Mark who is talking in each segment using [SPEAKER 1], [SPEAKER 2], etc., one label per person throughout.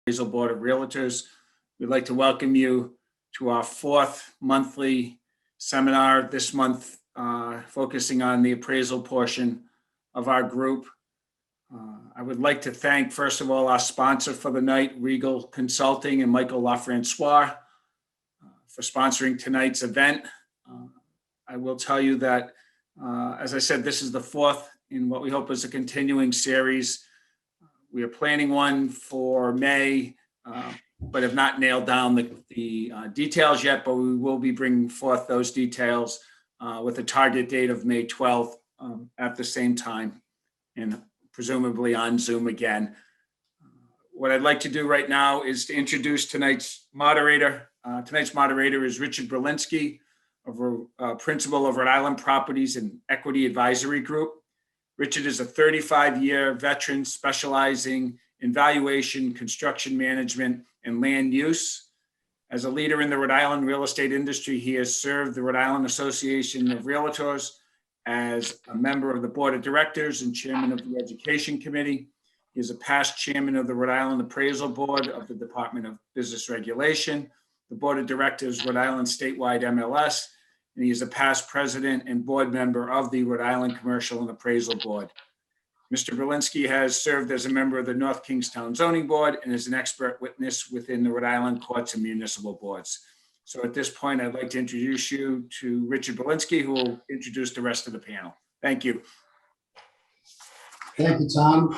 [SPEAKER 1] Appraisal Board of Realtors. We'd like to welcome you to our fourth monthly seminar this month, focusing on the appraisal portion of our group. I would like to thank, first of all, our sponsor for the night, Regal Consulting and Michael LaFrancois, for sponsoring tonight's event. I will tell you that, as I said, this is the fourth in what we hope is a continuing series. We are planning one for May, but have not nailed down the details yet, but we will be bringing forth those details with a target date of May 12th at the same time, and presumably on Zoom again. What I'd like to do right now is to introduce tonight's moderator. Tonight's moderator is Richard Berlinski, Principal of Rhode Island Properties and Equity Advisory Group. Richard is a 35-year veteran specializing in valuation, construction management, and land use. As a leader in the Rhode Island real estate industry, he has served the Rhode Island Association of Realtors as a member of the Board of Directors and Chairman of the Education Committee. He is a past Chairman of the Rhode Island Appraisal Board of the Department of Business Regulation, the Board of Directors, Rhode Island Statewide MLS, and he is a past president and board member of the Rhode Island Commercial and Appraisal Board. Mr. Berlinski has served as a member of the North Kingstown Zoning Board and is an expert witness within the Rhode Island Courts and Municipal Boards. So at this point, I'd like to introduce you to Richard Berlinski, who will introduce the rest of the panel. Thank you.
[SPEAKER 2] Thank you, Tom.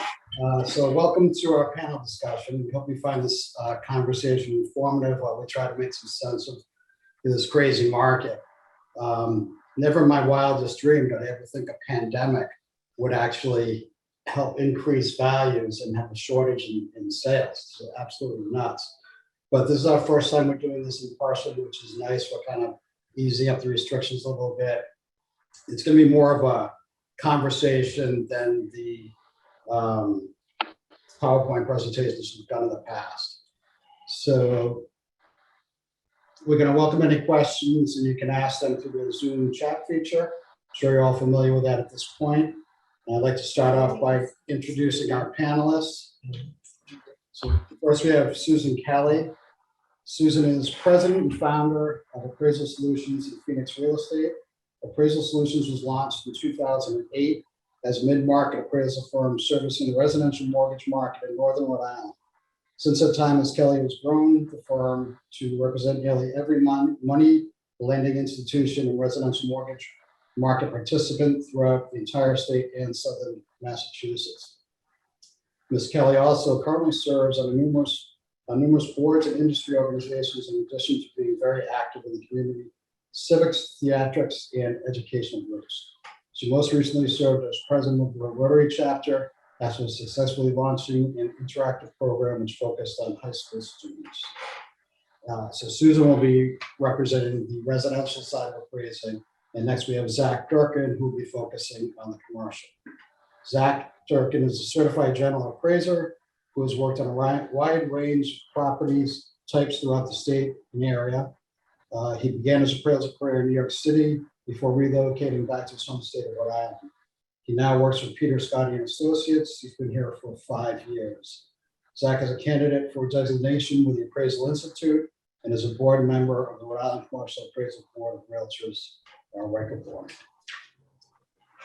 [SPEAKER 2] So welcome to our panel discussion. We hope you find this conversation informative while we try to make some sense of this crazy market. Never in my wildest dream did I ever think a pandemic would actually help increase values and have a shortage in sales. It's absolutely nuts. But this is our first time we're doing this in person, which is nice. We're kind of easing up the restrictions a little bit. It's going to be more of a conversation than the PowerPoint presentations we've done in the past. So we're going to welcome any questions, and you can ask them through the Zoom chat feature. I'm sure you're all familiar with that at this point. And I'd like to start off by introducing our panelists. So first we have Susan Kelly. Susan is president and founder of Appraisal Solutions in Phoenix Real Estate. Appraisal Solutions was launched in 2008 as a mid-market appraisal firm servicing the residential mortgage market in Northern Rhode Island. Since that time, Ms. Kelly has grown the firm to represent nearly every money lending institution and residential mortgage market participant throughout the entire state and southern Massachusetts. Ms. Kelly also currently serves on numerous boards and industry organizations, in addition to being very active in the community, civics, theatrics, and educational groups. She most recently served as president of the Rotary Chapter after successfully launching an interactive program which focused on high school students. So Susan will be representing the residential side of appraising. And next we have Zach Durkin, who will be focusing on the commercial. Zach Durkin is a certified general appraiser who has worked on a wide range of properties types throughout the state and area. He began his appraisal career in New York City before relocating back to his home state of Rhode Island. He now works for Peter Scotty and Associates. He's been here for 5 years. Zach is a candidate for designation with the Appraisal Institute and is a board member of the Rhode Island Commercial Appraisal Board of Realtors, our RICABOR.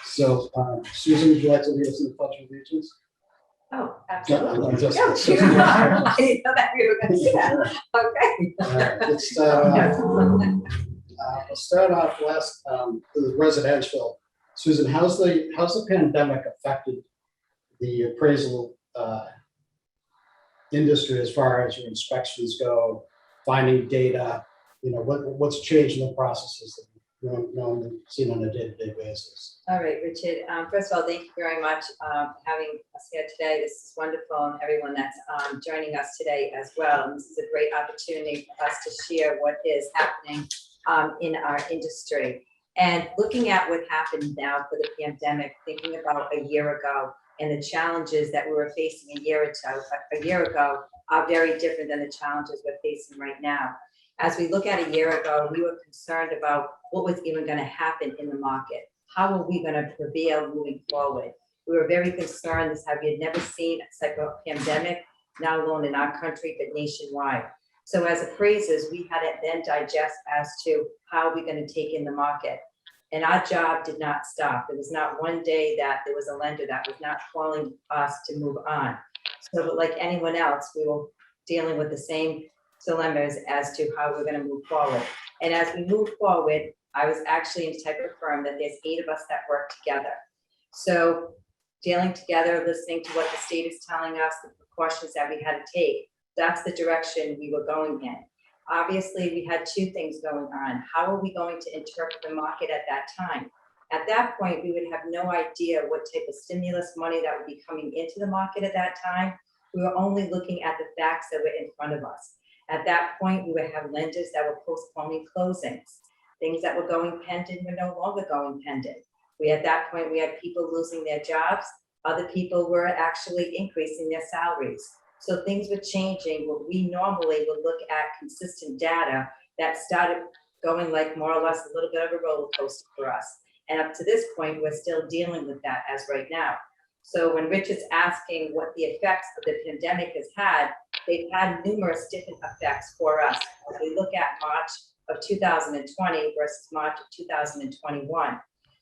[SPEAKER 2] So, Susan, would you like to lead us in the Pledge of Allegiance?
[SPEAKER 3] Oh, absolutely.
[SPEAKER 2] No,
[SPEAKER 3] I didn't know that we were going to do that. Okay.
[SPEAKER 2] All right, let's start off with residential. Susan, how's the pandemic affected the appraisal industry as far as your inspections go, finding data? You know, what's changed in the processes that you've seen on a day-to-day basis?
[SPEAKER 3] All right, Richard. First of all, thank you very much for having us here today. This is wonderful, and everyone that's joining us today as well. And this is a great opportunity for us to share what is happening in our industry. And looking at what happened now for the pandemic, thinking about a year ago and the challenges that we were facing a year ago are very different than the challenges we're facing right now. As we look at a year ago, we were concerned about what was even going to happen in the market. How are we going to prevail moving forward? We were very concerned. We had never seen a type of pandemic not alone in our country, but nationwide. So as appraisers, we had to then digest as to how we're going to take in the market. And our job did not stop. There was not one day that there was a lender that was not calling us to move on. So like anyone else, we were dealing with the same dilemmas as to how we're going to move forward. And as we move forward, I was actually in the type of firm that there's 8 of us that work together. So dealing together, listening to what the state is telling us, the precautions that we had to take, that's the direction we were going in. Obviously, we had 2 things going on. How are we going to interpret the market at that time? At that point, we would have no idea what type of stimulus money that would be coming into the market at that time. We were only looking at the facts that were in front of us. At that point, we would have lenders that were postponing closings. Things that were going pending were no longer going pending. At that point, we had people losing their jobs. Other people were actually increasing their salaries. So things were changing. What we normally would look at consistent data that started going like more or less a little bit of a roller coaster for us. And up to this point, we're still dealing with that as right now. So when Richard's asking what the effects of the pandemic has had, they've had numerous different effects for us. When we look at March of 2020 versus March of 2021.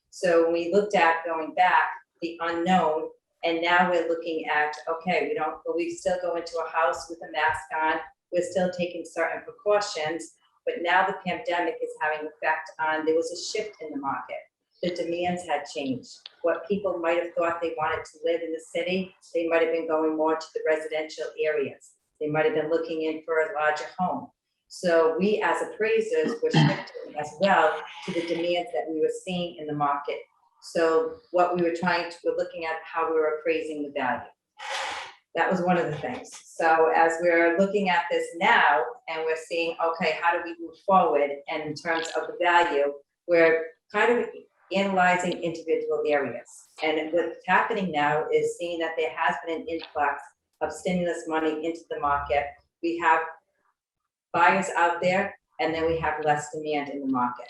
[SPEAKER 3] So when we looked at going back, the unknown, and now we're looking at, okay, we still go into a house with a mask on, we're still taking certain precautions, but now the pandemic is having an effect on, there was a shift in the market. The demands had changed. What people might have thought they wanted to live in the city, they might have been going more to the residential areas. They might have been looking in for a larger home. So we as appraisers were shifting as well to the demands that we were seeing in the market. So what we're looking at how we were appraising the value. That was one of the things. So as we're looking at this now and we're seeing, okay, how do we move forward? And in terms of the value, we're kind of analyzing individual areas. And what's happening now is seeing that there has been an influx of stimulus money into the market. We have buyers out there, and then we have less demand in the market.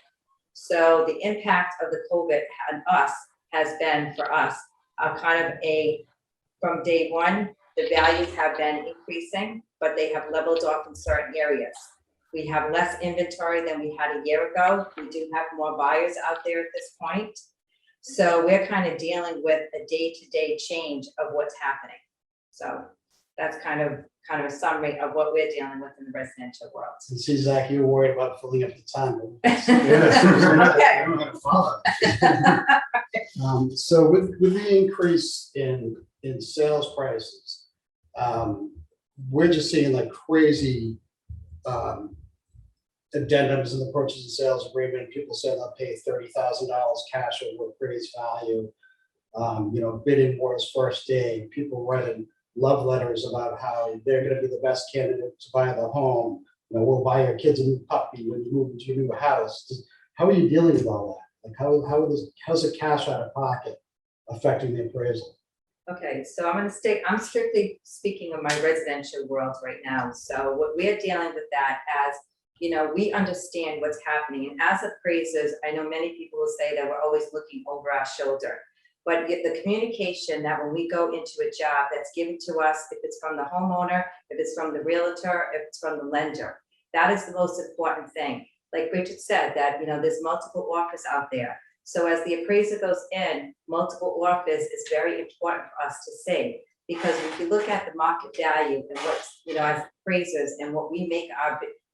[SPEAKER 3] So the impact of the COVID on us has been for us kind of from day one, the values have been increasing, but they have leveled off in certain areas. We have less inventory than we had a year ago. We do have more buyers out there at this point. So we're kind of dealing with a day-to-day change of what's happening. So that's kind of a summary of what we're dealing with in the residential world.
[SPEAKER 2] And see, Zach, you're worried about filling up the time.
[SPEAKER 3] Okay.
[SPEAKER 2] I don't know how to follow. So with the increase in sales prices, we're just seeing like crazy addendums in the purchase and sales agreement. People say they'll pay $30,000 cash over appraised value. Bidding wars first day. People writing love letters about how they're going to be the best candidate to buy the home. We'll buy your kids a new puppy when you move into your new house. How are you dealing with all that? Like how's the cash out of pocket affecting the appraisal?
[SPEAKER 3] Okay, so I'm strictly speaking of my residential world right now. So what we're dealing with that as, we understand what's happening. And as appraisers, I know many people will say that we're always looking over our shoulder. But the communication that when we go into a job that's given to us, if it's from the homeowner, if it's from the realtor, if it's from the lender, that is the most important thing. Like Richard said, that there's multiple offers out there. So as the appraiser goes in, multiple offers is very important for us to see, because if you look at the market value and what's, as appraisers and what we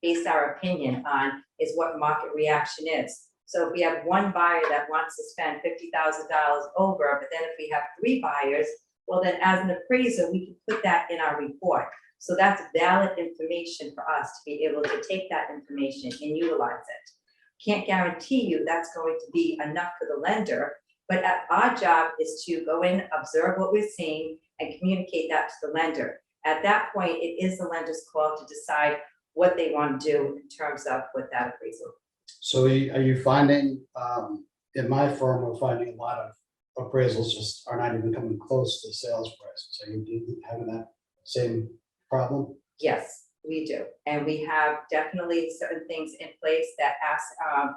[SPEAKER 3] base our opinion on is what market reaction is. So if we have one buyer that wants to spend $50,000 over, but then if we have 3 buyers, well then as an appraiser, we can put that in our report. So that's valid information for us to be able to take that information and utilize it. Can't guarantee you that's going to be enough for the lender, but our job is to go in, observe what we're seeing, and communicate that to the lender. At that point, it is the lender's call to decide what they want to do in terms of with that appraisal.
[SPEAKER 2] So are you finding, in my firm, we're finding a lot of appraisals just are not even coming close to sales prices. Are you having that same problem?
[SPEAKER 3] Yes, we do. And we have definitely certain things in place that ask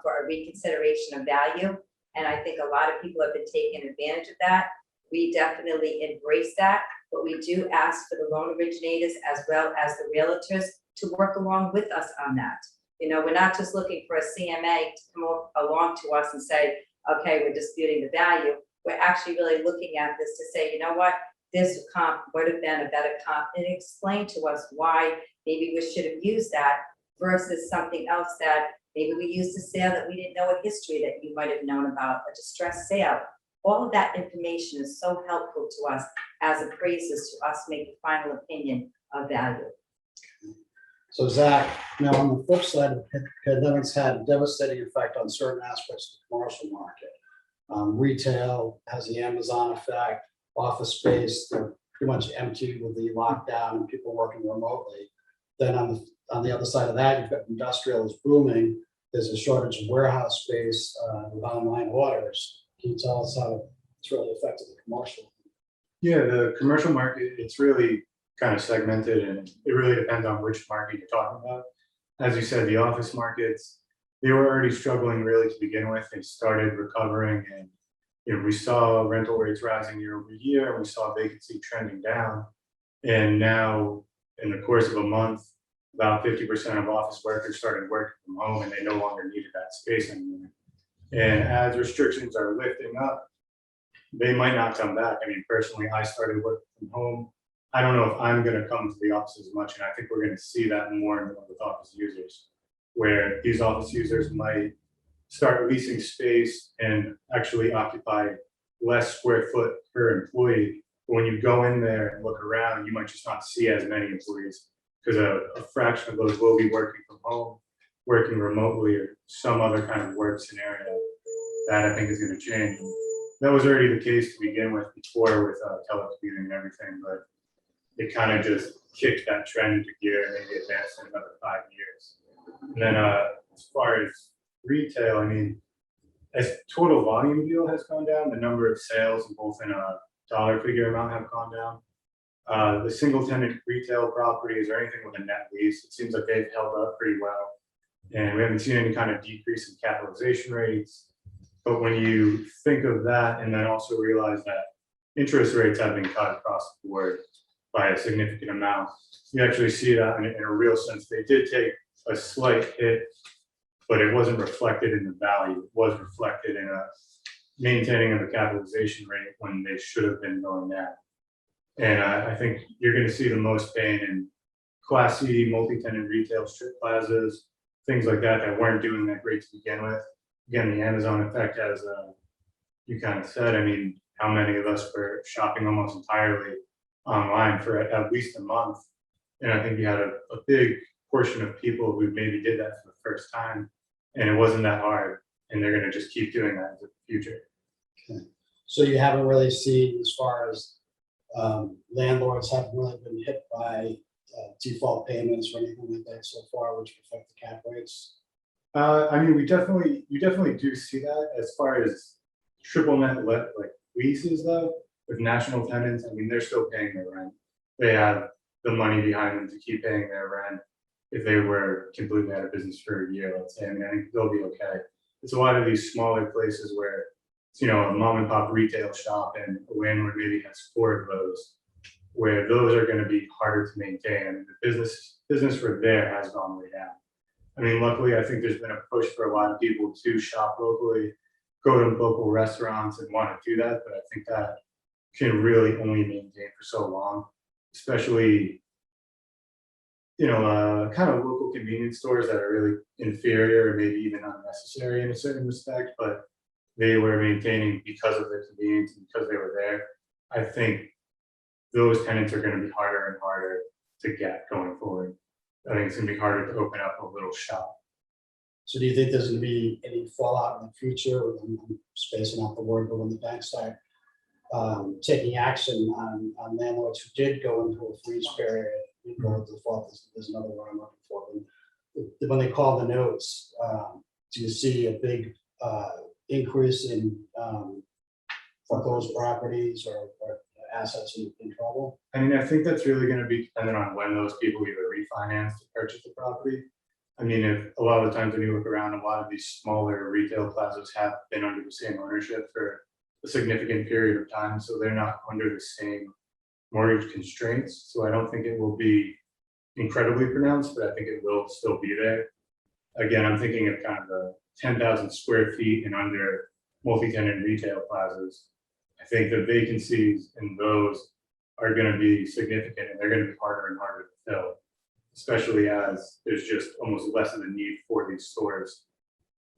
[SPEAKER 3] for a reconsideration of value. And I think a lot of people have been taking advantage of that. We definitely embrace that. but we do ask for the loan originators as well as the realtors to work along with us on that. You know, we're not just looking for a CMA to come along to us and say, okay, we're disputing the value. We're actually really looking at this to say, you know what, this comp would have been a better comp, and explain to us why maybe we should have used that versus something else that maybe we used a sale that we didn't know a history that you might have known about, a distressed sale. All of that information is so helpful to us as appraisers to us make the final opinion of value.
[SPEAKER 2] So Zach, now on the flip side, the pandemic's had a devastating effect on certain aspects of the commercial market. Retail has the Amazon effect, office space, they're pretty much empty with the lockdown and people working remotely. Then on the other side of that, you've got industrial is booming. There's a shortage of warehouse space with online orders. Can you tell us how it's really affected the commercial?
[SPEAKER 4] Yeah, the commercial market, it's really kind of segmented, and it really depends on which market you're talking about. As you said, the office markets, they were already struggling really to begin with. They started recovering, and we saw rental rates rising year over year, and we saw vacancy trending down. And now, in the course of a month, about 50% of office workers started working from home, and they no longer needed that space anymore. And as restrictions are lifting up, they might not come back. I mean, personally, I started working from home. I don't know if I'm going to come to the office as much, and I think we're going to see that more and more with office users, where these office users might start leasing space and actually occupy less square foot per employee. But when you go in there and look around, you might just not see as many employees, because a fraction of those will be working from home, working remotely, or some other kind of work scenario that I think is going to change. And that was already the case to begin with before with telecommuting and everything, but it kind of just kicked that trend into gear and maybe advanced in another 5 years. And then as far as retail, I mean, as total volume deal has gone down, the number of sales both in a dollar figure amount have gone down. The single tenant retail properties or anything with a net lease, it seems like they've held up pretty well. And we haven't seen any kind of decrease in capitalization rates. But when you think of that and then also realize that interest rates have been cut across the board by a significant amount, you actually see that in a real sense. They did take a slight hit, but it wasn't reflected in the value. It was reflected in a maintaining of the capitalization rate when they should have been going down. And I think you're going to see the most pain in Class C multi-tenant retail strip plazas, things like that that weren't doing that great to begin with. Again, the Amazon effect, as you kind of said, I mean, how many of us were shopping almost entirely online for at least a month? And I think you had a big portion of people who maybe did that for the first time, and it wasn't that hard, and they're going to just keep doing that into the future.
[SPEAKER 2] Okay. So you haven't really seen, as far as landlords haven't really been hit by default payments or anything like that so far, which affect the cap rates?
[SPEAKER 4] I mean, you definitely do see that as far as triple net leases though, with national tenants. I mean, they're still paying their rent. They have the money behind them to keep paying their rent. If they were completely out of business for a year, let's say, I mean, I think they'll be okay. It's a lot of these smaller places where it's, a mom and pop retail shop and a landlord maybe has 4 of those, where those are going to be harder to maintain. I mean, the business for there has gone way down. I mean, luckily, I think there's been a push for a lot of people to shop locally, go to local restaurants and want to do that, but I think that can really only maintain for so long, especially kind of local convenience stores that are really inferior or maybe even unnecessary in a certain respect, but they were maintaining because of their convenience and because they were there. I think those tenants are going to be harder and harder to get going forward. I think it's going to be harder to open up a little shop.
[SPEAKER 2] So do you think there's going to be any fallout in the future? I'm spacing out the word, but when the banks start taking action on landlords who did go into a freeze period, default is another word I'm looking for. When they call the notes, do you see a big increase in foreclosed properties or assets in trouble?
[SPEAKER 4] I mean, I think that's really going to be dependent on when those people either refinance to purchase the property. I mean, if a lot of the times when you look around, a lot of these smaller retail plazas have been under the same ownership for a significant period of time, so they're not under the same mortgage constraints, so I don't think it will be incredibly pronounced, but I think it will still be there. Again, I'm thinking of kind of the 10,000 square feet and under multi-tenant retail plazas. I think the vacancies in those are going to be significant, and they're going to be harder and harder to fill, especially as there's just almost less of a need for these stores.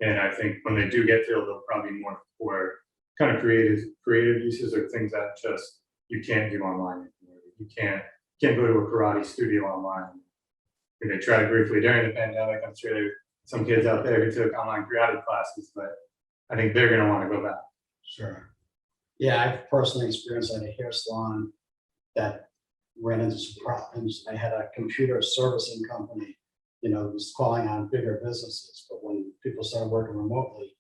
[SPEAKER 4] And I think when they do get filled, they'll probably be more for kind of creative uses or things that just you can't do online anymore. You can't go to a karate studio online. And they tried briefly during the pandemic. I'm sure there are some kids out there who took online karate classes, but I think they're going to want to go back.
[SPEAKER 2] Sure. Yeah, I've personally experienced at a hair salon that ran into some problems. I had a computer servicing company, was calling on bigger businesses, but when people started working remotely,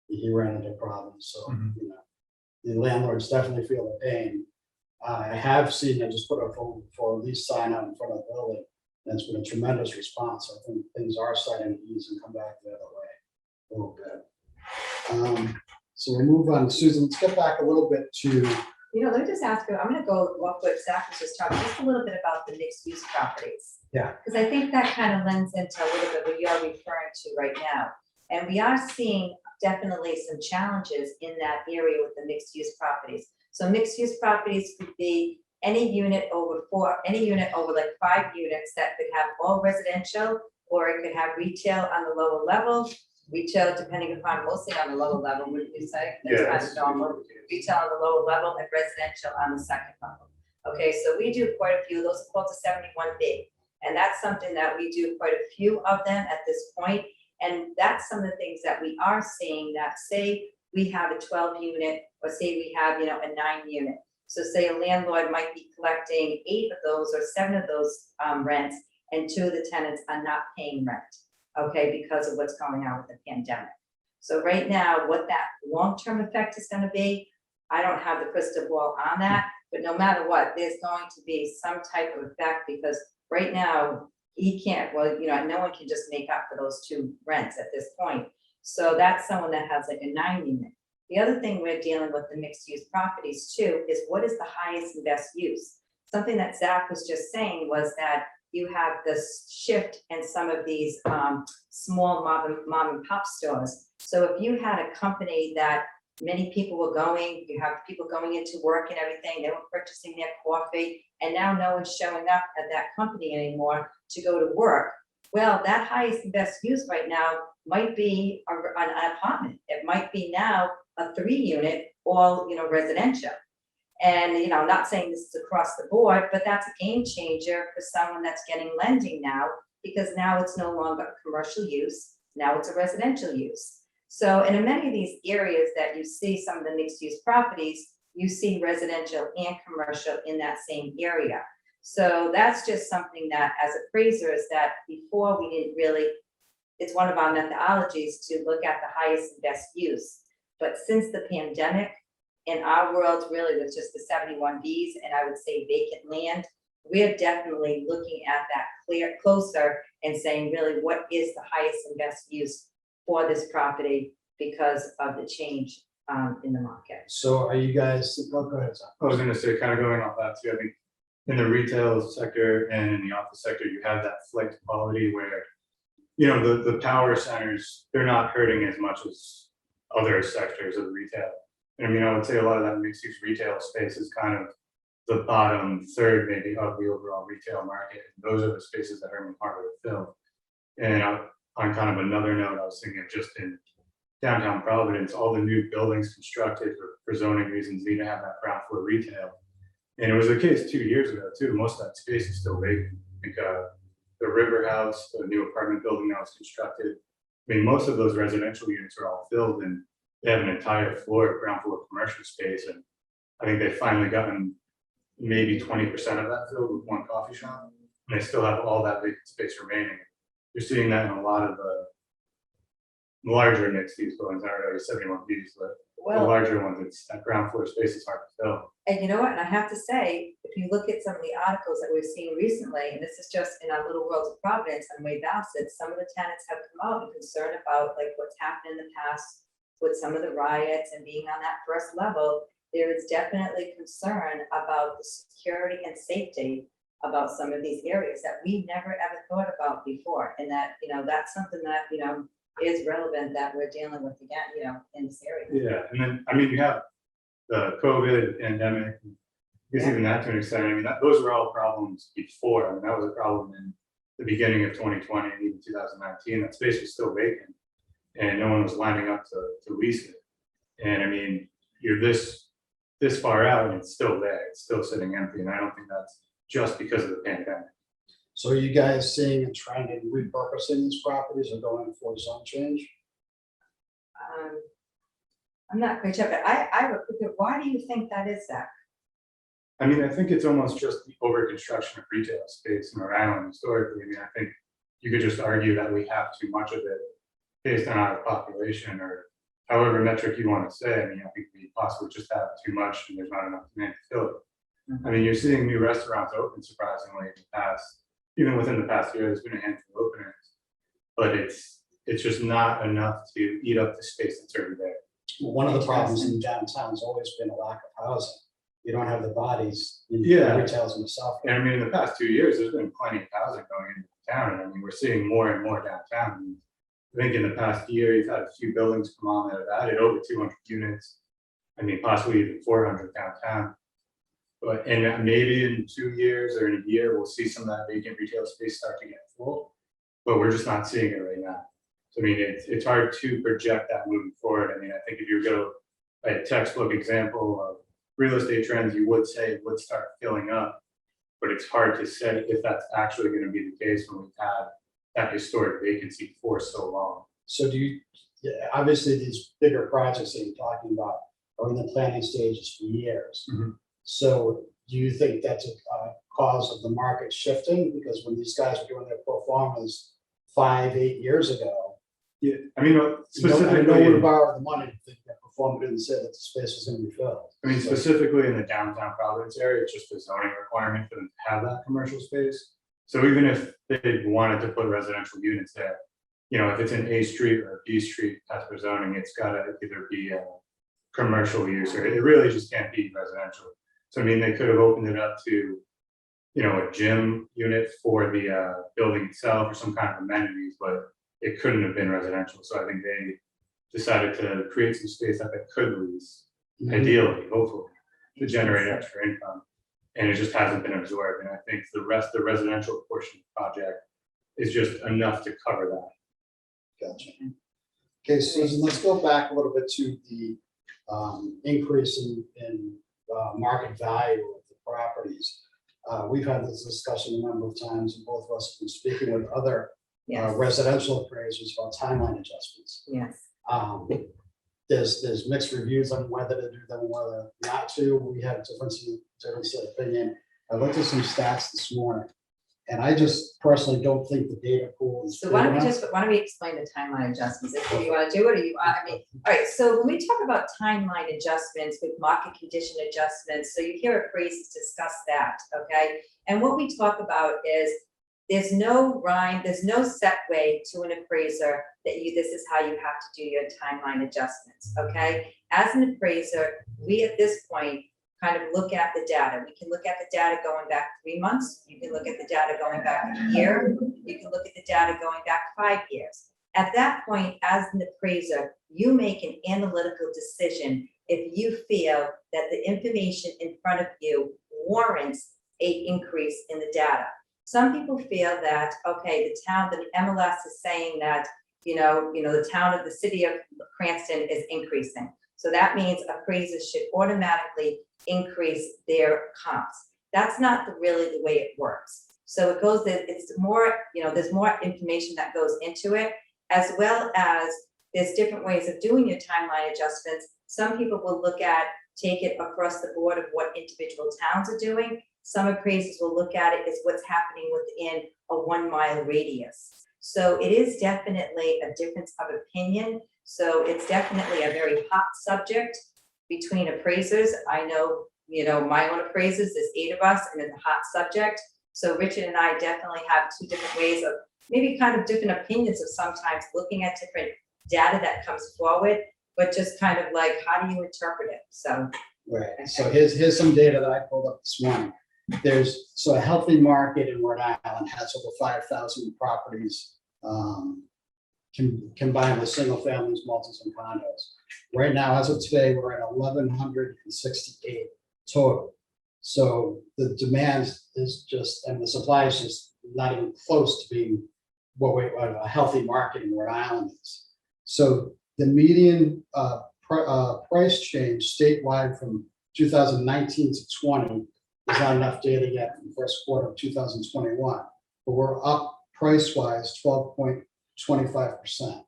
[SPEAKER 2] he ran into problems. So, the landlords definitely feel the pain. I have seen them just put a phone for a lease sign out in front of the building, and it's been a tremendous response. I think things are starting to ease and come back the other way a little bit. So we'll move on. Susan, let's get back a little bit to.
[SPEAKER 3] Let me just ask you, I'm gonna go what Zach was just talking, just a little bit about the mixed use properties.
[SPEAKER 2] Yeah.
[SPEAKER 3] Because I think that kind of lends into a little bit what you're referring to right now. And we are seeing definitely some challenges in that area with the mixed use properties. So mixed use properties could be any unit over like 5 units that could have all residential, or it could have retail on the lower level. Retail, depending upon, mostly on the lower level, wouldn't you say? That's kind of normal. Retail on the lower level and residential on the second level. Okay, so we do quite a few. Those are called to 71B. And that's something that we do quite a few of them at this point. And that's some of the things that we are seeing, that say we have a 12 unit, or say we have, a 9 unit. So say a landlord might be collecting 8 of those or 7 of those rents, and 2 of the tenants are not paying rent. Okay, because of what's going on with the pandemic. So right now, what that long-term effect is going to be, I don't have the crystal ball on that, but no matter what, there's going to be some type of effect, because right now he can't, no one can just make up for those 2 rents at this point. So that's someone that has like a 9 unit. The other thing we're dealing with the mixed use properties too is what is the highest and best use? Something that Zach was just saying was that you have this shift in some of these small mom and pop stores. So if you had a company that many people were going, you have people going into work and everything, they were purchasing their coffee, and now no one's showing up at that company anymore to go to work. Well, that highest and best use right now might be an apartment. It might be now a 3 unit, all residential. And, I'm not saying this is across the board, but that's a game changer for someone that's getting lending now, because now it's no longer a commercial use. Now it's a residential use. So, and in many of these areas that you see some of the mixed use properties, you see residential and commercial in that same area. So that's just something that as appraisers, that before we didn't really, it's one of our methodologies to look at the highest and best use. But since the pandemic, in our world, really with just the 71Bs, and I would say vacant land, we're definitely looking at that closer and saying really what is the highest and best use for this property because of the change in the market.
[SPEAKER 2] So are you guys, go ahead, Zach.
[SPEAKER 4] I was going to say, kind of going off that too, I think in the retail sector and in the office sector, you have that flight to quality where, the power centers, they're not hurting as much as other sectors of retail. I would say a lot of that mixed use retail space is kind of the bottom third maybe of the overall retail market. Those are the spaces that are harder to fill. And on kind of another note, I was thinking of just in downtown Providence, all the new buildings constructed for zoning reasons need to have that ground floor retail. And it was the case 2 years ago too. Most of that space is still vacant because the River House, the new apartment building that was constructed, most of those residential units are all filled, and they have an entire floor, ground floor commercial space. And I think they've finally gotten maybe 20% of that filled with one coffee shop. And they still have all that vacant space remaining. You're seeing that in a lot of the larger mixed use buildings, not really 71Bs, but the larger ones, it's that ground floor space is hard to fill.
[SPEAKER 3] And you know what? And I have to say, if you look at some of the articles that we've seen recently, and this is just in our little world of Providence and Wade Bassett, some of the tenants have come out and concerned about like what's happened in the past with some of the riots and being on that first level. there is definitely concern about the security and safety about some of these areas that we never ever thought about before. And that, that's something that, is relevant that we're dealing with again, in this area.
[SPEAKER 4] Yeah, and then, I mean, you have the COVID pandemic, I guess even that to an extent, I mean, those were all problems before. I mean, that was a problem in the beginning of 2020 and even 2019. That space was still vacant and no one was lining up to lease it. And I mean, you're this far out and it's still there, it's still sitting empty. And I don't think that's just because of the pandemic.
[SPEAKER 2] So are you guys seeing a trend in repurposing these properties or going for zone change?
[SPEAKER 3] I'm not quite sure, but why do you think that is, Zach?
[SPEAKER 4] I mean, I think it's almost just the over construction of retail space in Rhode Island historically. I mean, I think you could just argue that we have too much of it based on our population or however metric you want to say. I mean, I think we possibly just have too much and there's not enough demand to fill it. I mean, you're seeing new restaurants open surprisingly in the past, even within the past year, there's been a handful of openings, but it's just not enough to eat up the space that's already there.
[SPEAKER 2] Well, one of the problems in downtown has always been a lack of housing. You don't have the bodies in
[SPEAKER 4] Yeah.
[SPEAKER 2] retails in the south.
[SPEAKER 4] And I mean, in the past 2 years, there's been plenty of housing going into town. And I mean, we're seeing more and more downtown. And I think in the past year, you've had a few buildings come on that have added over 200 units. I mean, possibly even 400 downtown. But, and maybe in 2 years or in a year, we'll see some of that vacant retail space start to get full, but we're just not seeing it right now. So I mean, it's hard to project that moving forward. I mean, I think if you go by a textbook example of real estate trends, you would say it would start filling up, but it's hard to say if that's actually going to be the case when we've had that historic vacancy for so long.
[SPEAKER 2] So obviously these bigger projects that you're talking about are in the planning stages for years.
[SPEAKER 4] Mhm.
[SPEAKER 2] So do you think that's a cause of the market shifting? Because when these guys were doing their pro formas 5-8 years ago,
[SPEAKER 4] Yeah, I mean,
[SPEAKER 2] no one
[SPEAKER 4] specifically,
[SPEAKER 2] would borrow the money if the performer didn't say that the space was going to be filled.
[SPEAKER 4] I mean, specifically in the downtown Providence area, it's just a zoning requirement for them to have that commercial space. So even if they wanted to put residential units there, if it's an A street or a B street as per zoning, it's gotta either be a commercial use or it really just can't be residential. So I mean, they could have opened it up to, a gym unit for the building itself or some kind of amenities, but it couldn't have been residential. So I think they decided to create some space that they could lease, ideally, hopefully, to generate extra income. And it just hasn't been absorbed. And I think the residential portion of the project is just enough to cover that.
[SPEAKER 2] Gotcha. Okay, Susan, let's go back a little bit to the increase in market value of the properties. We've had this discussion a number of times, and both of us have been speaking with other
[SPEAKER 3] Yes,
[SPEAKER 2] residential appraisers about timeline adjustments.
[SPEAKER 3] yes.
[SPEAKER 2] There's mixed reviews on whether to do them, whether not to. We have difference of opinion. I looked at some stats this morning, and I just personally don't think the data pool is.
[SPEAKER 3] So
[SPEAKER 2] big
[SPEAKER 3] why
[SPEAKER 2] enough.
[SPEAKER 3] don't we explain the timeline adjustments? If you want to do it, all right, so when we talk about timeline adjustments with market condition adjustments, so you hear appraisers discuss that, okay? And what we talk about is there's no rhyme, there's no set way to an appraiser that this is how you have to do your timeline adjustments, okay? As an appraiser, we at this point kind of look at the data. We can look at the data going back 3 months. You can look at the data going back a year. You can look at the data going back 5 years. At that point, as an appraiser, you make an analytical decision if you feel that the information in front of you warrants an increase in the data. Some people feel that, okay, the MLS is saying that, the city of Cranston is increasing. So that means appraisers should automatically increase their comps. That's not really the way it works. So it's more, there's more information that goes into it, as well as there's different ways of doing your timeline adjustments. Some people will take it across the board of what individual towns are doing. Some appraisers will look at it as what's happening within a 1 mile radius. So it is definitely a difference of opinion. So it's definitely a very hot subject between appraisers. I know, my own appraisers, there's 8 of us, and it's a hot subject. So Richard and I definitely have 2 different ways of maybe kind of different opinions of sometimes looking at different data that comes forward, but just kind of like, how do you interpret it? So
[SPEAKER 2] Right, so here's some data that I pulled up this morning. So a healthy market in Rhode Island has over 5,000 properties, combined with single families, multis, and condos. Right now, as of today, we're at 1,168 total. So the demand is just, and the supply is just not even close to being what a healthy market in Rhode Island is. So the median price change statewide from 2019 to 20 is not enough data yet from the first quarter of 2021, but we're up price-wise 12.25%.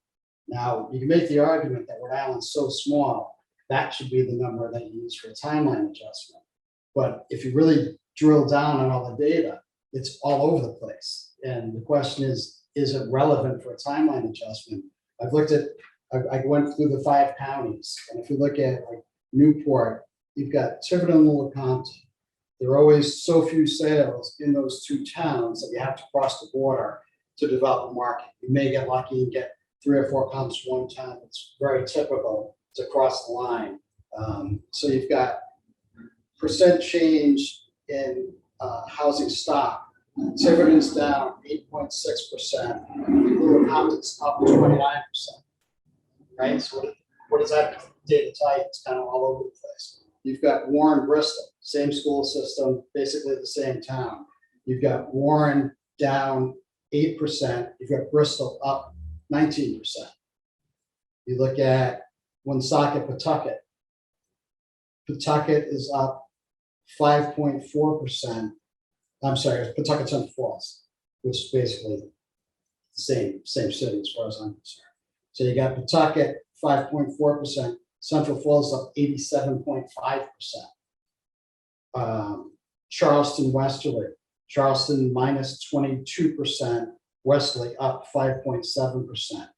[SPEAKER 2] Now, you can make the argument that Rhode Island's so small, that should be the number that you use for a timeline adjustment. But if you really drill down on all the data, it's all over the place. And the question is it relevant for a timeline adjustment? I've looked at, I went through the 5 counties, and if you look at like Newport, you've got Tiverton and Little Compton. There are always so few sales in those 2 towns that you have to cross the border to develop a market. You may get lucky and get 3 or 4 counties one town. It's very typical to cross the line. So you've got percent change in housing stock. Tiverton's down 8.6%. Little Compton's up 29%. Right. So what does that data tell you? It's kind of all over the place. You've got Warren, Bristol, same school system, basically the same town. You've got Warren down 8%. You've got Bristol up 19%. You look at Woonsocket, Pawtucket. Pawtucket is up 5.4%. I'm sorry, Pawtucket's on Falls, which is basically the same city as far as I'm concerned. So you got Pawtucket 5.4%, Central Falls up 87.5%. Charleston, Westerly, Charleston minus 22%, Westerly up 5.7%.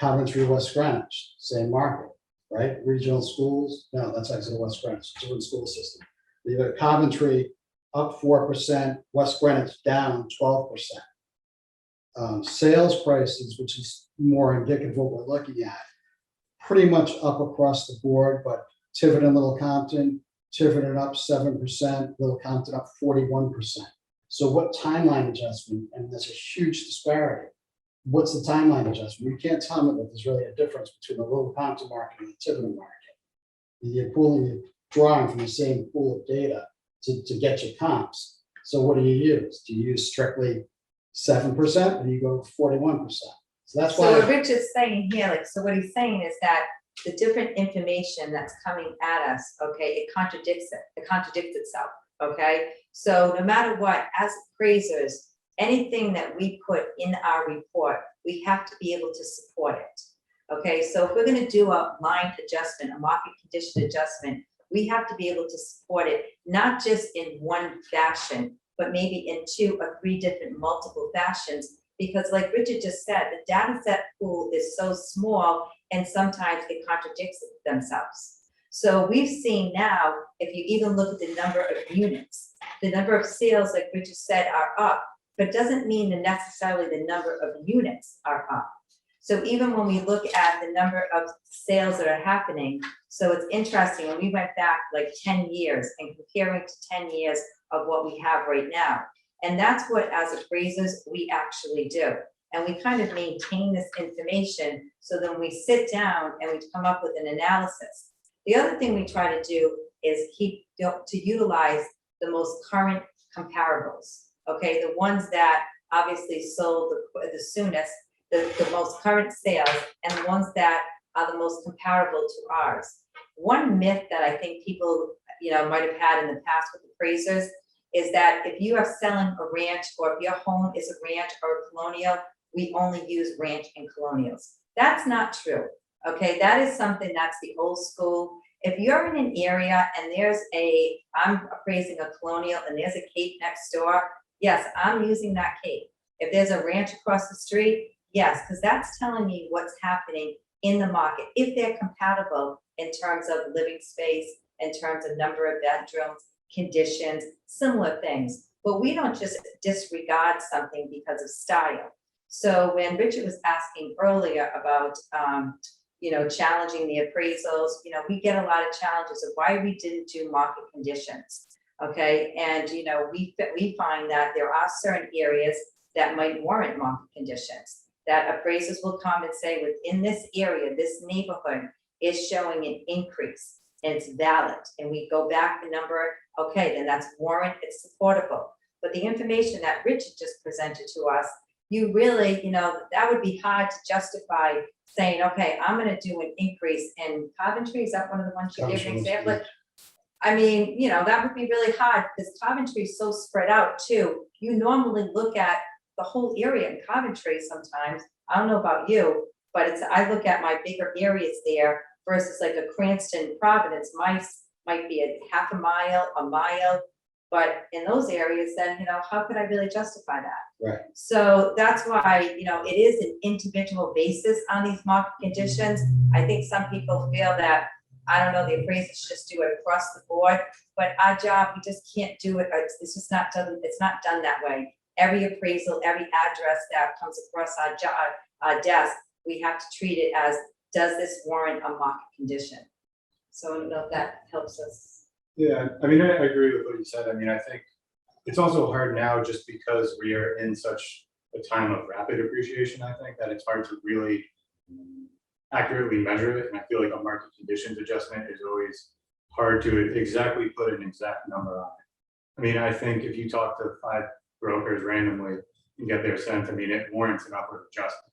[SPEAKER 2] Coventry, West Greenwich, same market, right? Regional schools, no, that's actually West Greenwich, different school system. You got Coventry up 4%, West Greenwich down 12%. Sales prices, which is more indicative of what we're looking at, pretty much up across the board, but Tiverton, Little Compton, Tiverton up 7%, Little Compton up 41%. So what timeline adjustment, and there's a huge disparity. What's the timeline adjustment? You can't tell me that there's really a difference between the Little Compton market and the Tiverton market. You're drawing from the same pool of data to get your comps. So what do you use? Do you use strictly 7% or do you go 41%? So that's why.
[SPEAKER 3] So what Rich is saying here, like, so what he's saying is that the different information that's coming at us, okay, it contradicts itself, okay? So no matter what, as appraisers, anything that we put in our report, we have to be able to support it, okay? So if we're gonna do a line adjustment, a market condition adjustment, we have to be able to support it, not just in one fashion, but maybe in 2 or 3 different multiple fashions. Because like Richard just said, the data set pool is so small and sometimes it contradicts themselves. So we've seen now, if you even look at the number of units, the number of sales, like Richard said, are up, but doesn't mean that necessarily the number of units are up. So even when we look at the number of sales that are happening, so it's interesting, when we went back like 10 years and comparing to 10 years of what we have right now. And that's what, as appraisers, we actually do. And we kind of maintain this information so then we sit down and we come up with an analysis. The other thing we try to do is to utilize the most current comparables, okay? The ones that obviously sold the soonest, the most current sales, and the ones that are the most comparable to ours. One myth that I think people, might have had in the past with appraisers is that if you are selling a ranch or if your home is a ranch or a colonial, we only use ranch and colonials. That's not true, okay? That is something that's the old school. If you're in an area and I'm appraising a colonial and there's a cape next door, yes, I'm using that cape. If there's a ranch across the street, yes, because that's telling me what's happening in the market, if they're compatible in terms of living space, in terms of number of bedrooms, conditions, similar things. But we don't just disregard something because of style. So when Richard was asking earlier about, challenging the appraisals. We get a lot of challenges of why we didn't do market conditions. Okay, and we find that there are certain areas that might warrant market conditions, that appraisers will come and say, within this area, this neighborhood is showing an increase and it's valid. And we go back the number, okay, then that's warrant, it's supportable. But the information that Richard just presented to us, you really, that would be hard to justify saying, okay, I'm going to do an increase in Coventry. Is that one of the ones you gave an example? I mean, that would be really hard because Coventry is so spread out too. You normally look at the whole area in Coventry sometimes. I don't know about you, but I look at my bigger areas there versus like a Cranston, Providence, might be a half a mile. But in those areas, then, how could I really justify that?
[SPEAKER 2] Right.
[SPEAKER 3] So that's why, it is an individual basis on these market conditions. I think some people feel that, I don't know, the appraisers just do it across the board, but our job, we just can't do it. It's just not done. It's not done that way. Every appraisal, every address that comes across our desk, we have to treat it as, does this warrant a market condition? So I don't know if that helps us.
[SPEAKER 4] Yeah, I mean, I agree with what you said. I mean, I think it's also hard now just because we are in such a time of rapid appreciation, I think, that it's hard to really accurately measure it. And I feel like a market conditions adjustment is always hard to exactly put an exact number on it. I mean, I think if you talk to 5 brokers randomly and get their sense, I mean, it warrants an upward adjustment.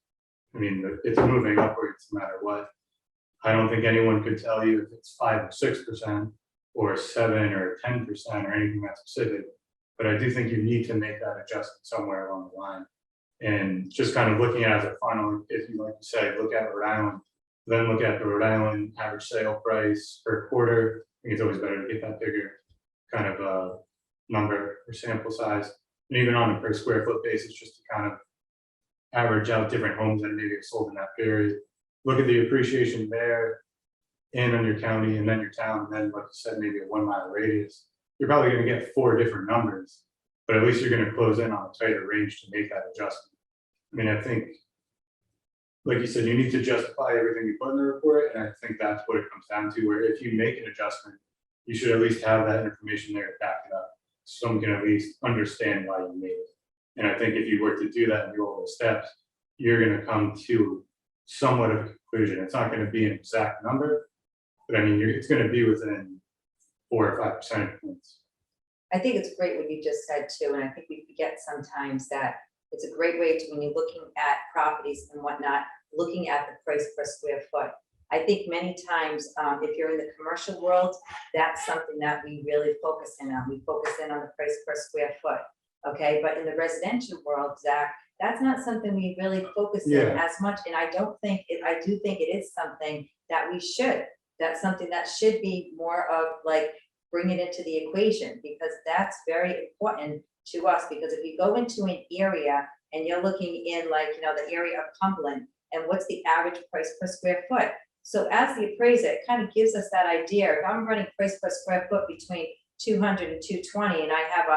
[SPEAKER 4] I mean, it's moving upwards no matter what. I don't think anyone could tell you if it's 5 or 6%. Or 7 or 10% or anything that specific, but I do think you need to make that adjustment somewhere along the line. And just kind of looking at it as a funnel, if you like to say, look at Rhode Island, then look at the Rhode Island average sale price per quarter. I think it's always better to get that bigger kind of number or sample size, and even on a per square foot basis, just to kind of average out different homes that maybe are sold in that period. Look at the appreciation there. And on your county and then your town, and then like you said, maybe a 1 mile radius, you're probably going to get 4 different numbers, but at least you're going to close in on a tighter range to make that adjustment. I mean, I think, like you said, you need to justify everything you put in the report, and I think that's what it comes down to, where if you make an adjustment, you should at least have that information there to back it up, so someone can at least understand why you made it. And I think if you were to do that and do all the steps, you're going to come to somewhat of a conclusion. It's not going to be an exact number, but I mean, it's going to be within 4 or 5 percentage points.
[SPEAKER 3] I think it's great what you just said too, and I think we forget sometimes that it's a great way to, when you're looking at properties and whatnot, looking at the price per square foot. I think many times, if you're in the commercial world, that's something that we really focus in on. We focus in on the price per square foot, okay? But in the residential world, Zach, that's not something we really focus in as much. And I do think it is something that we should. That's something that should be more of like bring it into the equation, because that's very important to us. Because if you go into an area and you're looking in like, the area of Cumberland, and what's the average price per square foot? So as the appraiser, it kind of gives us that idea. If I'm running price per square foot between 200 and 220, and I have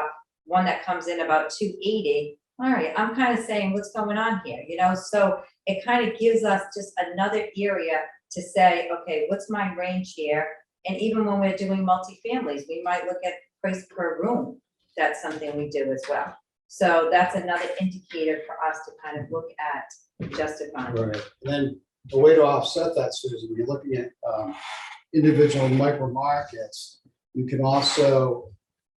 [SPEAKER 3] one that comes in about 280, all right, I'm kind of saying what's going on here, so it kind of gives us just another area to say, okay, what's my range here? And even when we're doing multifamilies, we might look at price per room. That's something we do as well. So that's another indicator for us to kind of look at justifying.
[SPEAKER 2] Right. And then the way to offset that, Susan, when you're looking at individual micro markets, you can also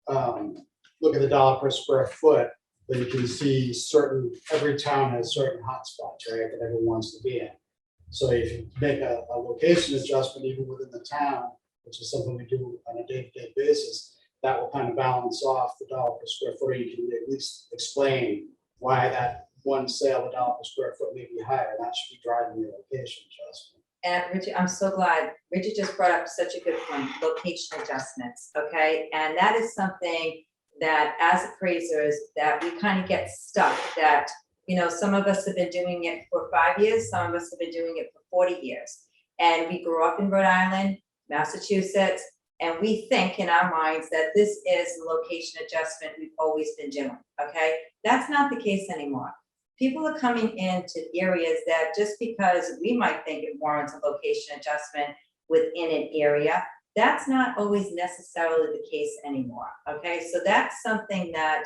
[SPEAKER 2] look at the dollar per square foot, but you can see every town has certain hotspots, right, that everyone wants to be in. So if you make a location adjustment even within the town, which is something we do on a day-to-day basis, that will kind of balance off the dollar per square foot. Or you can at least explain why that one sale, the dollar per square foot, may be higher. That should be driving your location adjustment.
[SPEAKER 3] And Richard, I'm so glad Richard just brought up such a good point, location adjustments, okay? And that is something that as appraisers that we kind of get stuck, that some of us have been doing it for 5 years, some of us have been doing it for 40 years. And we grew up in Rhode Island, Massachusetts, and we think in our minds that this is the location adjustment we've always been doing, okay? That's not the case anymore. people are coming into areas that just because we might think it warrants a location adjustment within an area, that's not always necessarily the case anymore, okay? So that's something that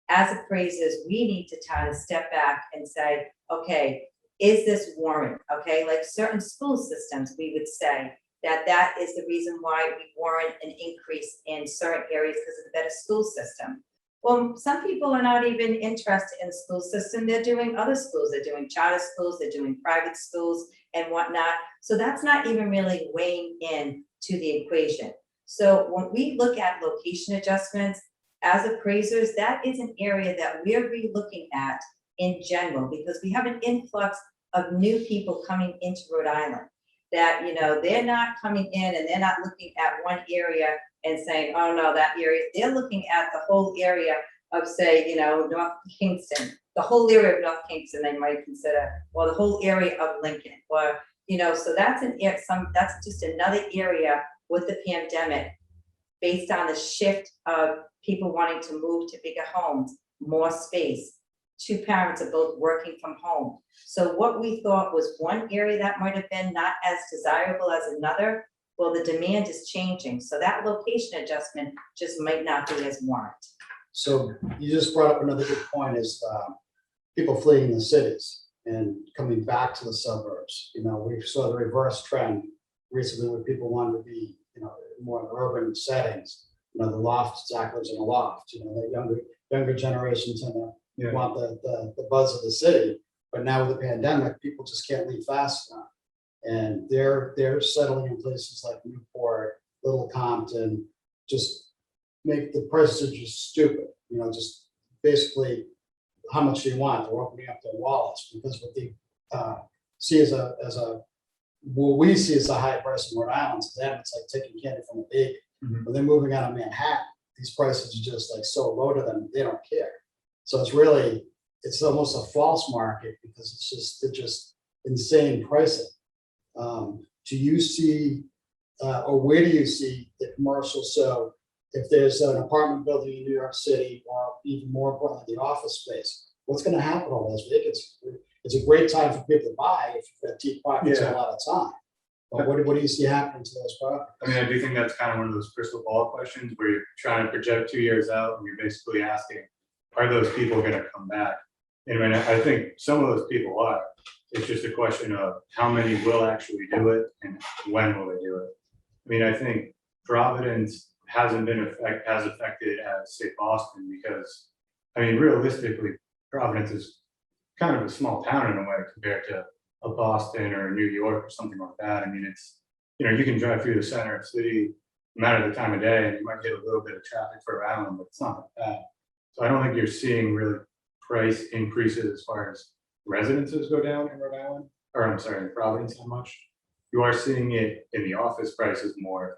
[SPEAKER 3] as appraisers, we need to kind of step back and say, okay, is this warrant, okay? Like certain school systems, we would say that that is the reason why we warrant an increase in certain areas because of the better school system. Well, some people are not even interested in the school system. They're doing other schools. They're doing charter schools, they're doing private schools and whatnot. So that's not even really weighing in to the equation. So when we look at location adjustments, as appraisers, that is an area that we're re-looking at in general, because we have an influx of new people coming into Rhode Island that, you know, they're not coming in and they're not looking at one area and saying, oh no, that area, they're looking at the whole area of, say, you know, North Kingston, the whole area of North Kingston, they might consider, or the whole area of Lincoln, or, you know, so that's that's just another area with the pandemic, based on the shift of people wanting to move to bigger homes, more space. Two parents are both working from home. So what we thought was one area that might have been not as desirable as another, well, the demand is changing. So that location adjustment just might not be as warrant.
[SPEAKER 2] So you just brought up another good point is people fleeing the cities and coming back to the suburbs. You know, we saw the reverse trend recently where people wanted to be, you know, more urban settings. You know, the loft, Zach lives in a loft, you know, the younger generation tend to want the buzz of the city. But now with the pandemic, people just can't leave fast enough. And they're settling in places like Newport, Little Compton, just make the prices are just stupid, you know, just basically how much do you want? They're opening up their wallets because what they see as what we see as a high price in Rhode Island, to them, it's like taking candy from a baby.
[SPEAKER 4] Mhm.
[SPEAKER 2] When they're moving out of Manhattan, these prices are just like so low to them, they don't care. So it's almost a false market because it's just insane pricing. Do you see, or where do you see the commercial? So if there's an apartment building in New York City, or even more importantly, the office space, what's going to happen to all those vacancies? It's a great time for people to buy if you've got deep pockets and a lot of time. But what do you see happening to those properties?
[SPEAKER 4] I mean, I do think that's kind of one of those crystal ball questions where you're trying to project 2 years out and you're basically asking, are those people going to come back? And I mean, I think some of those people are. It's just a question of how many will actually do it and when will they do it. I mean, I think Providence hasn't been as affected as, say, Boston, because, I mean, realistically, Providence is kind of a small town in a way compared to a Boston or a New York or something like that. I mean, it's, you know, you can drive through the center of the city no matter the time of day, and you might get a little bit of traffic for a round, but it's not like that. So I don't think you're seeing really price increases as far as residences go down in Rhode Island, or I'm sorry, in Providence that much. You are seeing it in the office prices more,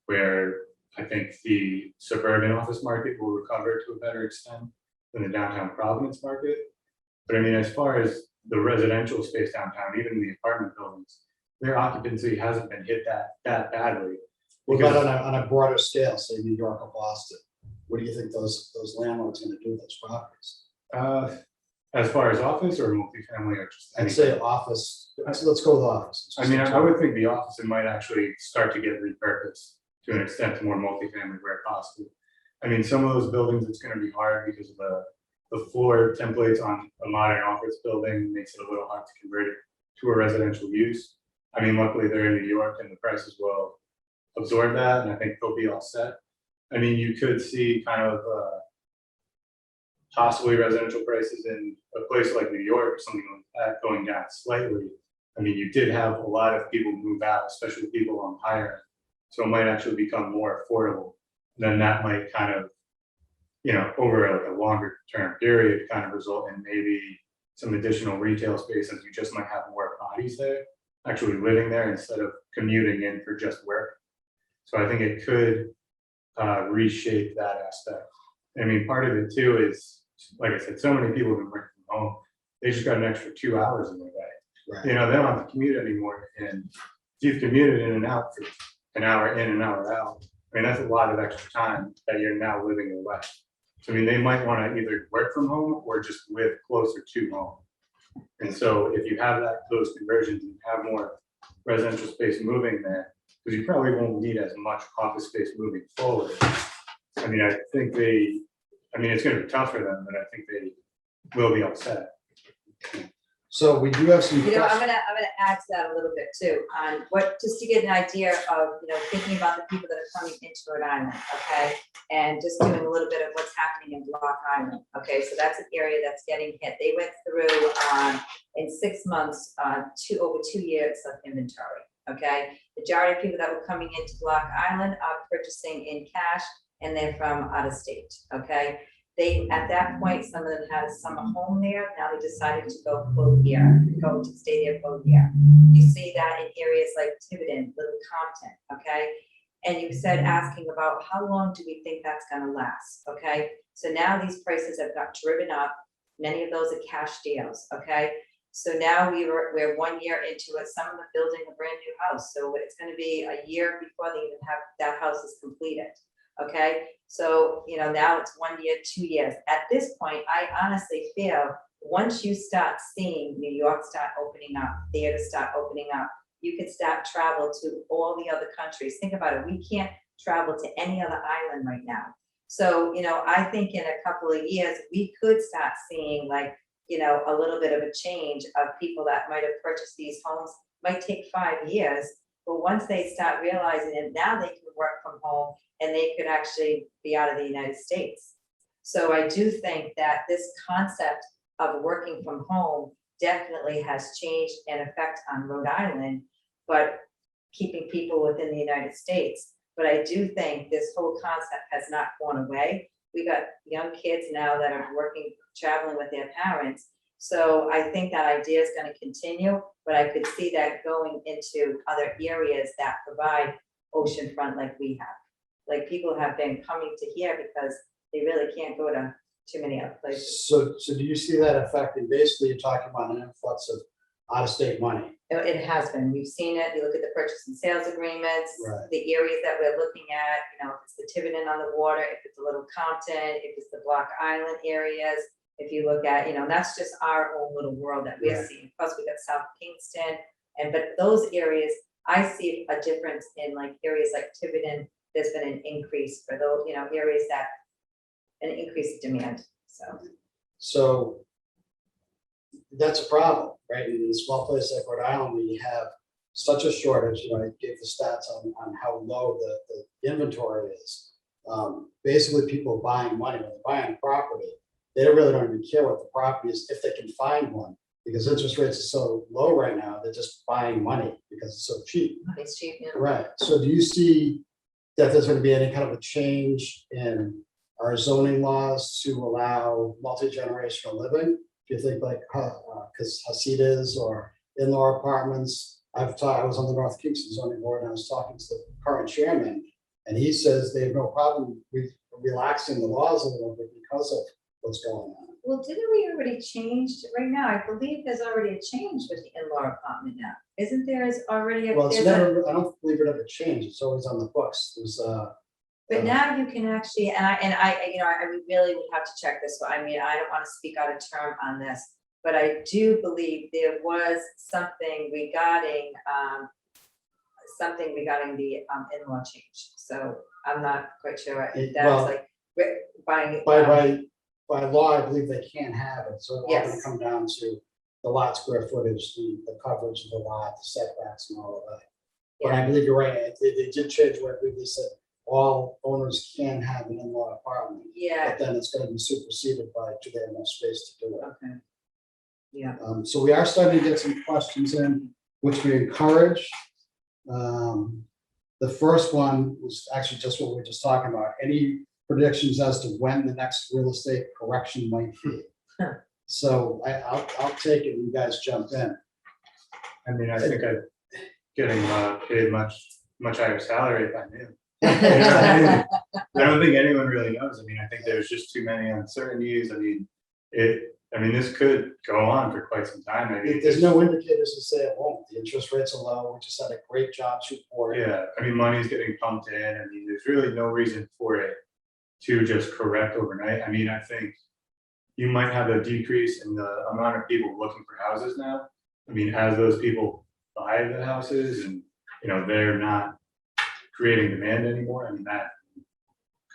[SPEAKER 4] where I think the suburban office market will recover to a better extent than the downtown Providence market. But I mean, as far as the residential space downtown, even the apartment buildings, their occupancy hasn't been hit that badly.
[SPEAKER 2] What about on a broader scale, say New York or Boston? What do you think those landlords are going to do with those properties?
[SPEAKER 4] As far as office or multifamily or just
[SPEAKER 2] I'd say office. Let's go with office.
[SPEAKER 4] I mean, I would think the office might actually start to get repurposed to an extent to more multifamily where possible. I mean, some of those buildings, it's going to be hard because of the floor templates on a modern office building makes it a little hard to convert it to a residential use. I mean, luckily they're in New York and the prices will absorb that, and I think they'll be all set. I mean, you could see kind of possibly residential prices in a place like New York or something like that going down slightly. I mean, you did have a lot of people move out, especially people on higher, so it might actually become more affordable. Then that might kind of, you know, over like a longer term period, kind of result in maybe some additional retail spaces. You just might have more bodies there actually living there instead of commuting in for just work. So I think it could reshape that aspect. I mean, part of it too is, like I said, so many people have been working from home. They just got an extra 2 hours in their day.
[SPEAKER 2] Right.
[SPEAKER 4] You know, they don't have to commute anymore. And if you've commuted in and out for an hour in and hour out, I mean, that's a lot of extra time that you're now living away. So I mean, they might want to either work from home or just live closer to home. And so if you have those conversions, you have more residential space moving there, because you probably won't need as much office space moving forward. I mean, it's gonna be tough for them, but I think they will be upset.
[SPEAKER 2] So we do have some.
[SPEAKER 3] I'm
[SPEAKER 2] questions.
[SPEAKER 3] gonna add to that a little bit too, on just to get an idea of, thinking about the people that are coming into Rhode Island, okay? And just doing a little bit of what's happening in Block Island, okay? So that's an area that's getting hit. They went through, in 6 months, over 2 years of inventory, okay? Majority of people that were coming into Block Island are purchasing in cash, and they're from out of state, okay? At that point, some of them had a summer home there. Now they decided to go to stay there full year. You see that in areas like Tiverton, Little Compton, okay? And you said asking about how long do we think that's gonna last, okay? So now these prices have got driven up. Many of those are cash deals, okay? So now we're 1 year into it. Some of them are building a brand new house. So it's gonna be a year before they even have, that house is completed. Okay, so now it's 1 year, 2 years. At this point, I honestly feel once you start seeing New York start opening up, theaters start opening up, you can start travel to all the other countries. Think about it. We can't travel to any other island right now. So, I think in a couple of years, we could start seeing like, a little bit of a change of people that might have purchased these homes. Might take 5 years, but once they start realizing it, now they can work from home and they could actually be out of the United States. So I do think that this concept of working from home definitely has changed an effect on Rhode Island, but keeping people within the United States. But I do think this whole concept has not gone away. We got young kids now that are traveling with their parents. So I think that idea is going to continue, but I could see that going into other areas that provide oceanfront like we have. Like people have been coming to here because they really can't go to too many other places.
[SPEAKER 2] So do you see that affecting, basically you're talking about an influx of out-of-state money?
[SPEAKER 3] It has been. We've seen it. You look at the purchase and sales agreements,
[SPEAKER 2] Right.
[SPEAKER 3] the areas that we're looking at, if it's the Tiverton on the water, if it's a Little Compton, if it's the Block Island areas, if you look at, that's just our own little world that we're
[SPEAKER 2] Right.
[SPEAKER 3] seeing. Plus we got South Kingston, but those areas, I see a difference in like areas like Tiverton. There's been an increase for those, areas that an increased demand.
[SPEAKER 2] So that's a problem, right? In a small place like Rhode Island, we have such a shortage. I gave the stats on how low the inventory is. Basically, people are buying money when they're buying property. They don't even care what the property is if they can find one, because interest rates are so low right now. They're just buying money because it's so cheap.
[SPEAKER 3] It's cheap, yeah.
[SPEAKER 2] Right. So do you see that there's going to be any kind of a change in our zoning laws to allow multi-generational living? Do you think like, because Hasidas or in-law apartments, I was on the North Kingston zoning board and I was talking to the current chairman, and he says they have no problem with relaxing the laws a little bit because of what's going on.
[SPEAKER 3] Well, didn't we already change right now? I believe there's already a change with the in-law apartment now. Isn't there already?
[SPEAKER 2] Well, it's never, I don't believe it ever changed. It's always on the books. There's
[SPEAKER 3] But now you can actually, I really would have to check this one. I mean, I don't want to speak out of term on this, but I do believe there was something regarding the in-law change. So I'm not quite sure if that's
[SPEAKER 2] Well,
[SPEAKER 3] like buying it.
[SPEAKER 2] by law, I believe they can't have it. So it's all going to
[SPEAKER 3] Yes.
[SPEAKER 2] come down to the lot square footage, the coverage of the lot, the setbacks and all of that. But I believe you're right. They did change where I believe they said all owners can have an in-law apartment.
[SPEAKER 3] Yeah,
[SPEAKER 2] But then it's going to be superseded by, do they have enough space to do it?
[SPEAKER 3] okay. Yeah.
[SPEAKER 2] So we are starting to get some questions in, which we encourage. The first one was actually just what we were just talking about. Any predictions as to when the next real estate correction might be? So I'll take it. You guys jump in.
[SPEAKER 4] I mean, I think I'm getting paid much higher salary if I knew. I don't think anyone really knows. I mean, I think there's just too many uncertainties. I mean, this could go on for quite some time. I mean,
[SPEAKER 2] There's no indicators to say it won't. The interest rates are low. We just had a great jobs report.
[SPEAKER 4] yeah, I mean, money's getting pumped in. I mean, there's really no reason for it to just correct overnight. I mean, I think, you might have a decrease in the amount of people looking for houses now. I mean, as those people buy the houses and, they're not creating demand anymore, I mean, that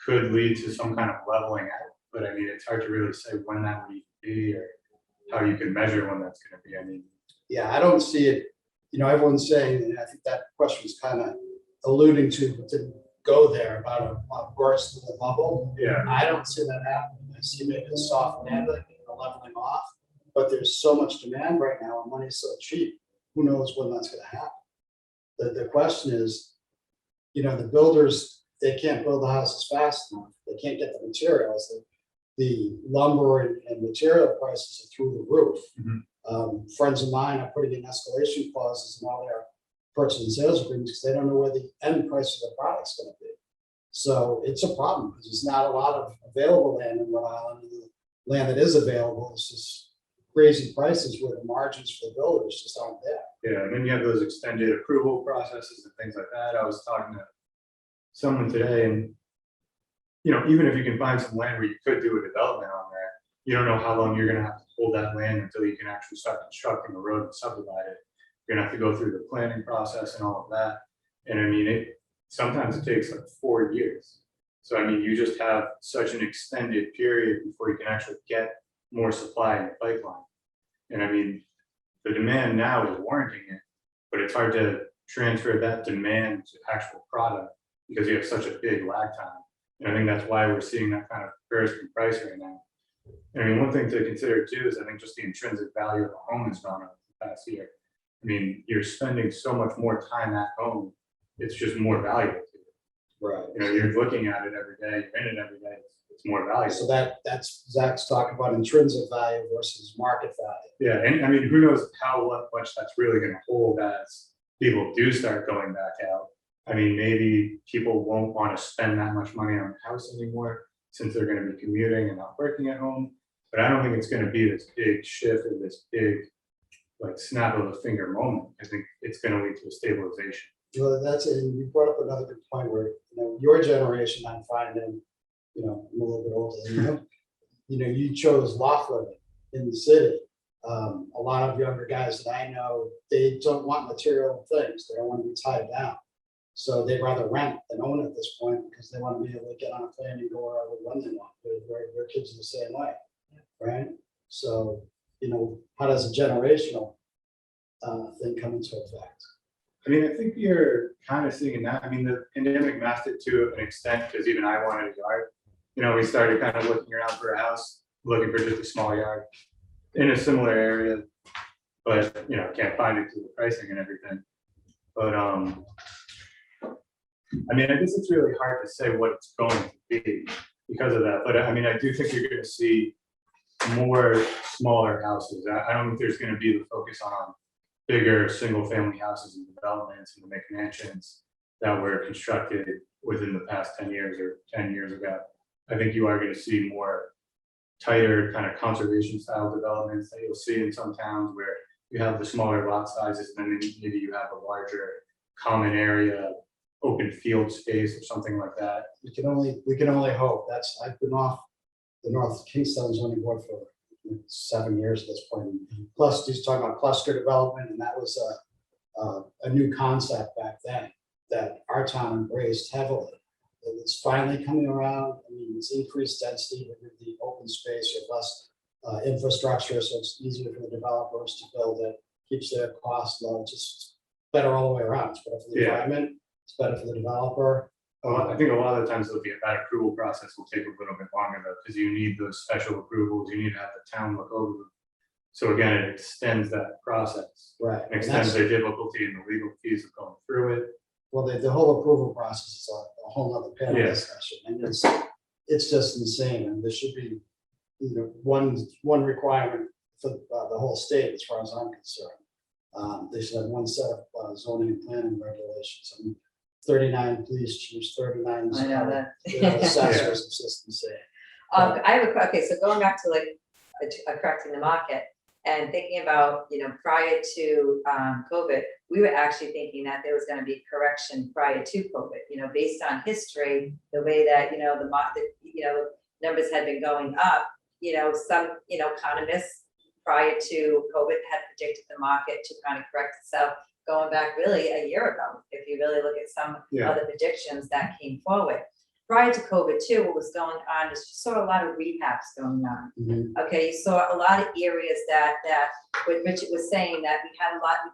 [SPEAKER 4] could lead to some kind of leveling out. But I mean, it's hard to really say when that would be or how you can measure when that's going to be. I mean,
[SPEAKER 2] Yeah, I don't see it, everyone's saying, and I think that question is kind of alluding to, but didn't go there about a burst of the bubble.
[SPEAKER 4] yeah,
[SPEAKER 2] I don't see that happening. I see maybe a soft landing, leveling off, but there's so much demand right now and money's so cheap. Who knows when that's going to happen? The question is, the builders, they can't build the houses fast enough. They can't get the materials. The lumber and material prices are through the roof. Friends of mine are putting in escalation clauses in all their purchase and sales agreements because they don't know where the end price of the product's going to be. So it's a problem because there's not a lot of available land in Rhode Island. And the land that is available is just crazy prices where the margins for the builders just aren't there.
[SPEAKER 4] yeah. And then you have those extended approval processes and things like that. I was talking to someone today, and even if you can find some land where you could do a development on there, you don't know how long you're going to have to hold that land until you can actually start constructing the road and subdivide it. You're going to have to go through the planning process and all of that. And I mean, sometimes it takes like 4 years. So I mean, you just have such an extended period before you can actually get more supply in the pipeline. And I mean, the demand now is warranting it, but it's hard to transfer that demand to actual product because you have such a big lag time. And I think that's why we're seeing that kind of burst in price right now. And I mean, one thing to consider too is I think just the intrinsic value of a home has gone up the past year. I mean, you're spending so much more time at home, it's just more valuable to you.
[SPEAKER 2] Right.
[SPEAKER 4] You're looking at it every day, you're in it every day, it's more valuable.
[SPEAKER 2] So that's Zach's talking about intrinsic value versus market value.
[SPEAKER 4] Yeah, and I mean, who knows how much that's really going to hold as people do start going back out. I mean, maybe people won't want to spend that much money on a house anymore since they're going to be commuting and not working at home. But I don't think it's going to be this big shift or this big like snap of a finger moment. I think it's going to lead to a stabilization.
[SPEAKER 2] Well, that's it. And you brought up another good point where, your generation, I'm finding, I'm a little bit older than you. You chose loft living in the city. A lot of younger guys that I know, they don't want material things. They don't want to be tied down. So they'd rather rent than own at this point because they want to be able to get on a plane and go wherever when they want. Their kids are the same way, right? So, how does a generational thing come into effect?
[SPEAKER 4] I mean, I think you're kind of seeing that. I mean, the pandemic masked it to an extent because even I wanted a yard. We started kind of looking around for a house, looking for just a small yard in a similar area, but can't find it to the pricing and everything. But I mean, I guess it's really hard to say what it's going to be because of that. But I mean, I do think you're going to see more smaller houses. I don't think there's going to be the focus on bigger single family houses and developments and the McMansions that were constructed within the past 10 years or 10 years ago. I think you are going to see more tighter kind of conservation style developments that you'll see in some towns where you have the smaller lot sizes and then maybe you have a larger common area, open field space or something like that.
[SPEAKER 2] We can only hope. I've been off the North Kingstown's only board for 7 years at this point. Plus, he's talking about cluster development, and that was a new concept back then that our town embraced heavily. It's finally coming around. I mean, it's increased density with the open space or less infrastructure, so it's easier for the developers to build it, keeps their costs low, just better all the way around. It's better for the environment, it's better for the developer.
[SPEAKER 4] I think a lot of the times that approval process will take a little bit longer though, because you need those special approvals, you need to have the town look over them. So again, it extends that process.
[SPEAKER 2] Right.
[SPEAKER 4] It extends the difficulty and the legal fees of going through it.
[SPEAKER 2] Well, the whole approval process is a whole other panel discussion, and it's just insane. And there should be, one requirement for the whole state, as far as I'm concerned. They should have one set of zoning and planning regulations. I mean, 39 police chiefs, 39
[SPEAKER 3] I know that.
[SPEAKER 2] assessors, assistants say.
[SPEAKER 3] Okay, so going back to correcting the market and thinking about, prior to COVID, we were actually thinking that there was going to be correction prior to COVID, based on history, the way that, the market, numbers had been going up, some, economists prior to COVID had predicted the market to kind of correct itself going back really a year ago. If you really look at some of the predictions that came forward. Prior to COVID too, what was going on is you saw a lot of rehabs going on. Okay, you saw a lot of areas that what Richard was saying, that we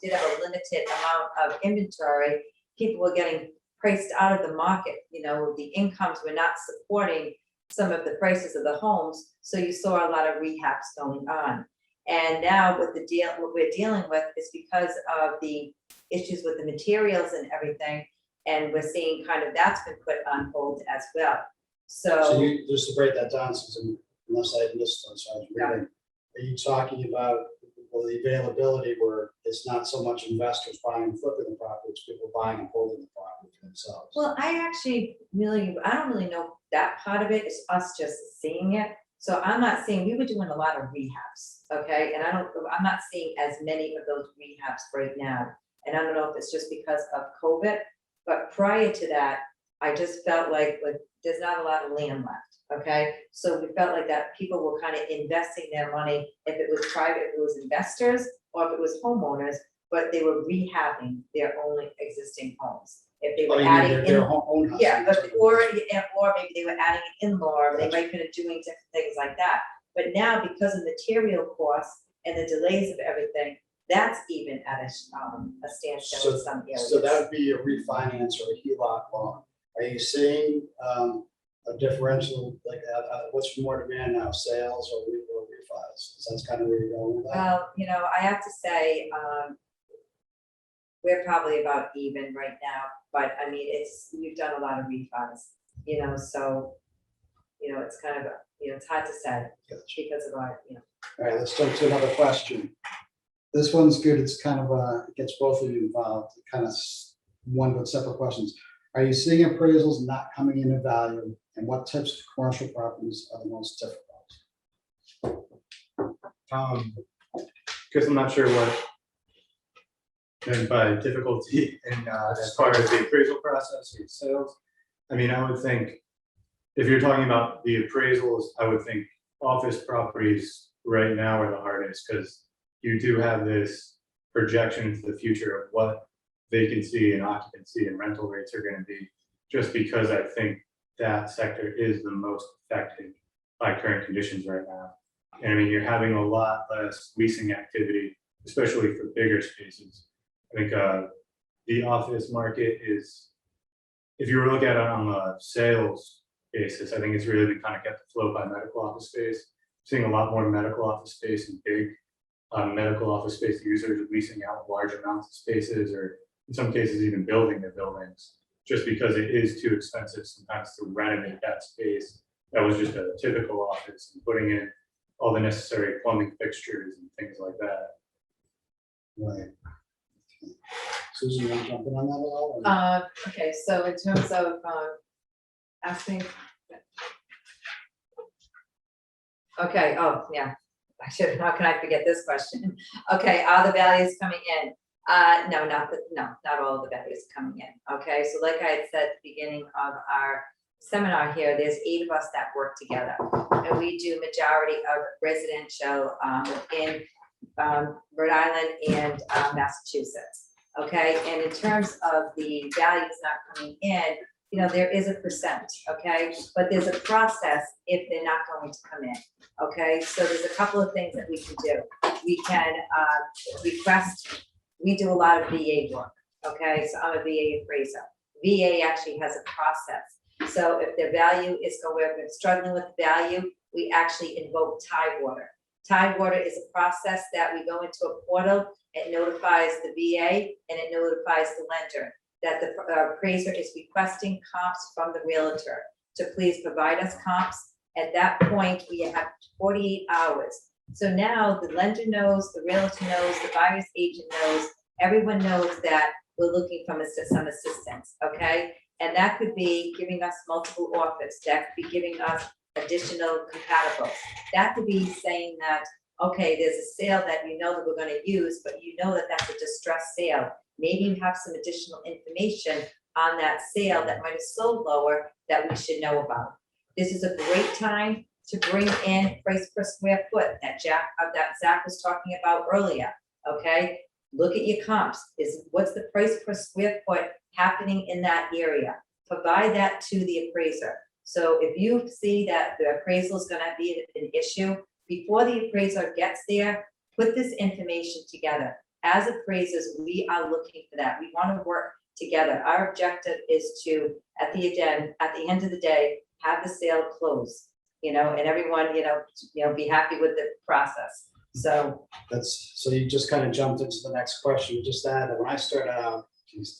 [SPEAKER 3] did have a limited amount of inventory. People were getting priced out of the market. The incomes were not supporting some of the prices of the homes. So you saw a lot of rehabs going on. And now what we're dealing with is because of the issues with the materials and everything. And we're seeing kind of that's been put on hold as well.
[SPEAKER 2] So you, just to break that down, Susan, unless I missed on, so I was reading, are you talking about the availability where it's not so much investors buying and flipping the property, it's people buying and holding the property for themselves?
[SPEAKER 3] Well, I don't really know that part of it. It's us just seeing it. So I'm not seeing, we were doing a lot of rehabs, okay? And I'm not seeing as many of those rehabs right now. And I don't know if it's just because of COVID, but prior to that, I just felt like there's not a lot of land left, okay? So we felt like that people were kind of investing their money, if it was private, if it was investors, or if it was homeowners, but they were rehabbing their own existing homes. If they were adding
[SPEAKER 2] their own house.
[SPEAKER 3] yeah, or maybe they were adding an in-law, or they might have been doing different things like that. But now, because of material costs and the delays of everything, that's even at a standstill in some areas.
[SPEAKER 2] So that would be a refinance or a HELOC loan. Are you seeing a differential, like what's more demand now, sales or refis? Because that's kind of where you're going with that.
[SPEAKER 3] Well, I have to say, we're probably about even right now, but I mean, we've done a lot of refis, so, it's kind of, it's hard to say because of our,
[SPEAKER 2] All right, let's jump to another question. This one's good. It's kind of it gets both of you involved. Kind of one but separate questions. Are you seeing appraisals not coming into value, and what types of commercial properties are the most difficult?
[SPEAKER 4] Because I'm not sure what meant by difficulty in as far as the appraisal process or sales. I mean, I would think if you're talking about the appraisals, I would think office properties right now are the hardest, because you do have this projection into the future of what vacancy and occupancy and rental rates are going to be, just because I think that sector is the most affected by current conditions right now. And I mean, you're having a lot less leasing activity, especially for bigger spaces. I think the office market is, if you were to look at it on a sales basis, I think it's really been kind of kept afloat by medical office space. Seeing a lot more medical office space and big medical office space users leasing out large amounts of spaces, or in some cases even building their buildings, just because it is too expensive sometimes to renovate that space that was just a typical office, and putting in all the necessary plumbing fixtures and things like that.
[SPEAKER 2] Right. Susan, you want to jump in on that at all? Or?
[SPEAKER 3] Okay, so in terms of asking. Okay, oh, yeah, how can I forget this question? Okay, are the values coming in? No, not all of the values coming in. Okay, so like I had said at the beginning of our seminar here, there's 8 of us that work together, and we do majority of residential in Rhode Island and Massachusetts. Okay, and in terms of the values not coming in, there is a percent, okay, but there's a process if they're not going to come in. Okay, so there's a couple of things that we can do. We can request. We do a lot of VA work. Okay, so I'm a VA appraiser. VA actually has a process. So if their value is we're struggling with value, we actually invoke Tidewater. Tidewater is a process that we go into a portal. It notifies the VA and it notifies the lender that the appraiser is requesting comps from the realtor to please provide us comps. At that point, we have 48 hours. So now the lender knows, the realtor knows, the buyer's agent knows, everyone knows that we're looking for some assistance, okay? And that could be giving us multiple offers. That could be giving us additional compatibles. That could be saying that, okay, there's a sale that that we're gonna use, but that that's a distressed sale. Maybe you have some additional information on that sale that might have sold lower that we should know about. This is a great time to bring in price per square foot that Zach was talking about earlier, okay? Look at your comps, what's the price per square foot happening in that area? Provide that to the appraiser. So if you see that the appraisal is gonna be an issue, before the appraiser gets there, put this information together. As appraisers, we are looking for that. We want to work together. Our objective is to, at the end of the day, have the sale close, and everyone, be happy with the process. So
[SPEAKER 2] So you just kind of jumped into the next question. You just added, when I started out,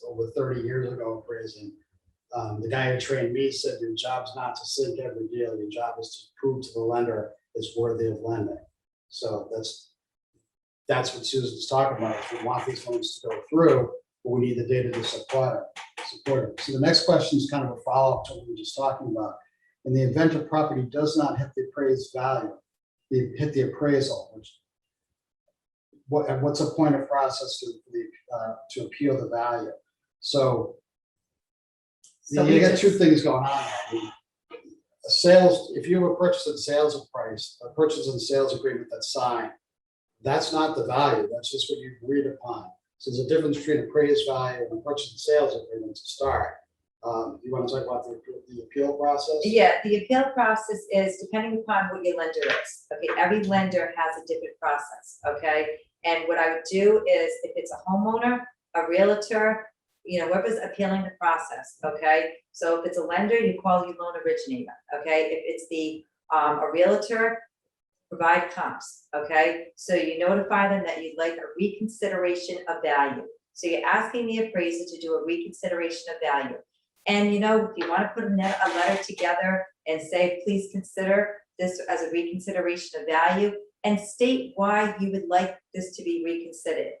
[SPEAKER 2] over 30 years ago, appraising, the guy who trained me said, your job's not to sink every deal. Your job is to prove to the lender it's worthy of lending. So that's what Susan's talking about. If we want these loans to go through, but we need the data to support it. So the next question is kind of a follow-up to what we were just talking about. In the event a property does not hit the appraised value, hit the appraisal, what's a point of process to appeal the value? So you got two things going on there. If you have a purchase and sales price, a purchase and sales agreement that's signed, that's not the value. That's just what you agreed upon. So there's a difference between appraised value and a purchase and sales agreement to start. You want to talk about the appeal process?
[SPEAKER 3] yeah, the appeal process is depending upon what your lender is. Okay, every lender has a different process. Okay, and what I would do is if it's a homeowner, a realtor, whoever's appealing the process. Okay, so if it's a lender, you call your loan originator. Okay, if it's a realtor, provide comps. Okay, so you notify them that you'd like a reconsideration of value. So you're asking the appraiser to do a reconsideration of value. And if you want to put a letter together and say, please consider this as a reconsideration of value, and state why you would like this to be reconsidered.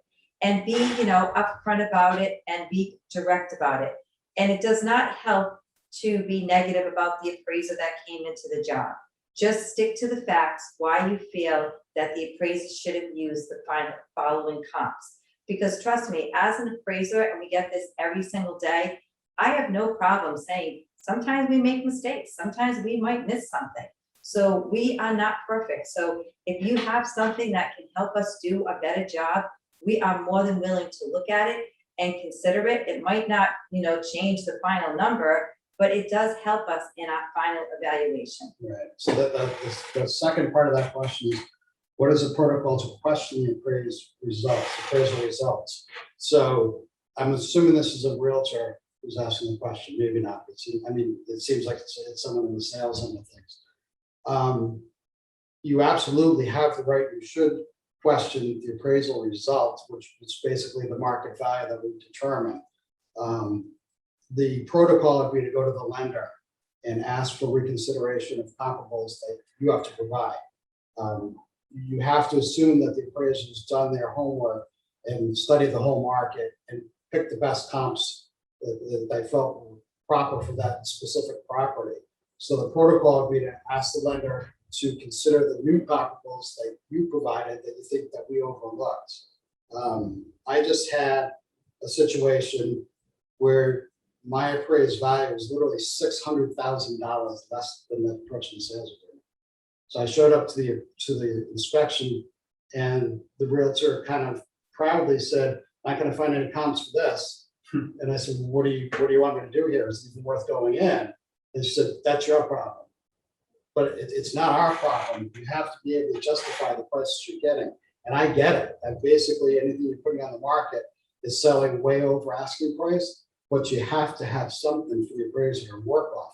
[SPEAKER 3] And be, upfront about it and be direct about it. And it does not help to be negative about the appraiser that came into the job. Just stick to the facts, why you feel that the appraiser should have used the following comps. Because trust me, as an appraiser, and we get this every single day, I have no problem saying, sometimes we make mistakes, sometimes we might miss something. So we are not perfect. So if you have something that can help us do a better job, we are more than willing to look at it and consider it. It might not, change the final number, but it does help us in our final evaluation.
[SPEAKER 2] Right. So the second part of that question is, what is the protocol to question the appraisal results? So I'm assuming this is a realtor who's asking the question. Maybe not. It seems like it's someone in the sales end of things. You absolutely have the right. You should question the appraisal results, which is basically the market value that we determine. The protocol would be to go to the lender and ask for reconsideration of comparables that you have to provide. You have to assume that the appraiser has done their homework and studied the whole market and picked the best comps that they felt were proper for that specific property. So the protocol would be to ask the lender to consider the new comparables that you provided that you think that we overlooked. I just had a situation where my appraised value was literally $600,000 less than the purchase and sales agreement. So I showed up to the inspection, and the realtor kind of proudly said, "Not going to find any comps for this." And I said, well, "What do you want me to do here? Is it even worth going in?" And she said, "That's your problem." But it's not our problem. You have to be able to justify the prices you're getting. And I get it. That basically anything you're putting on the market is selling way over asking price, but you have to have something for the appraiser to work off.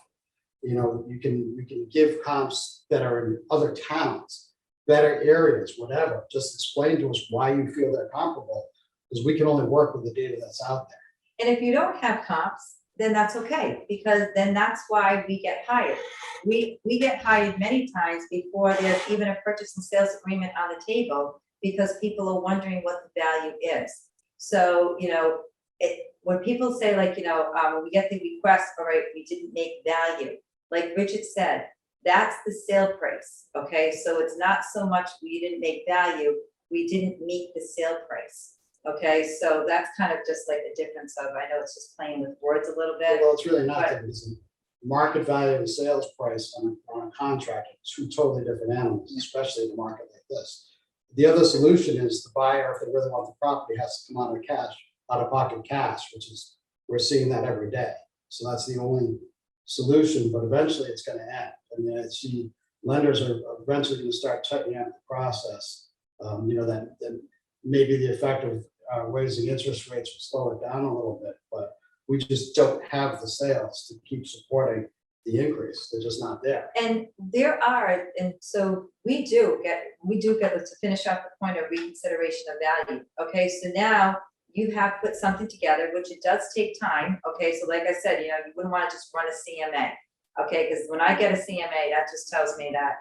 [SPEAKER 2] You can give comps that are in other towns, better areas, whatever. Just explain to us why you feel they're comparable, because we can only work with the data that's out there.
[SPEAKER 3] And if you don't have comps, then that's okay, because then that's why we get hired. We get hired many times before there's even a purchase and sales agreement on the table, because people are wondering what the value is. So, when people say when we get the request, all right, we didn't make value, like Richard said, that's the sale price, okay? So it's not so much we didn't make value, we didn't meet the sale price. Okay, so that's kind of just like the difference of, I know it's just playing with words a little bit.
[SPEAKER 2] Well, it's really not that. market value and sales price on a contract are two totally different animals, especially in a market like this. The other solution is the buyer, if they really want the property, has to come out of pocket cash, which is, we're seeing that every day. So that's the only solution, but eventually it's going to end. And then I see lenders are eventually going to start tightening up the process. That maybe the effect of raising interest rates will slow it down a little bit, but we just don't have the sales to keep supporting the increase. They're just not there.
[SPEAKER 3] And so we do get to finish off the point of reconsideration of value. Okay, so now you have put something together, which it does take time. Okay, so like I said, you wouldn't want to just run a CMA. Okay, because when I get a CMA, that just tells me that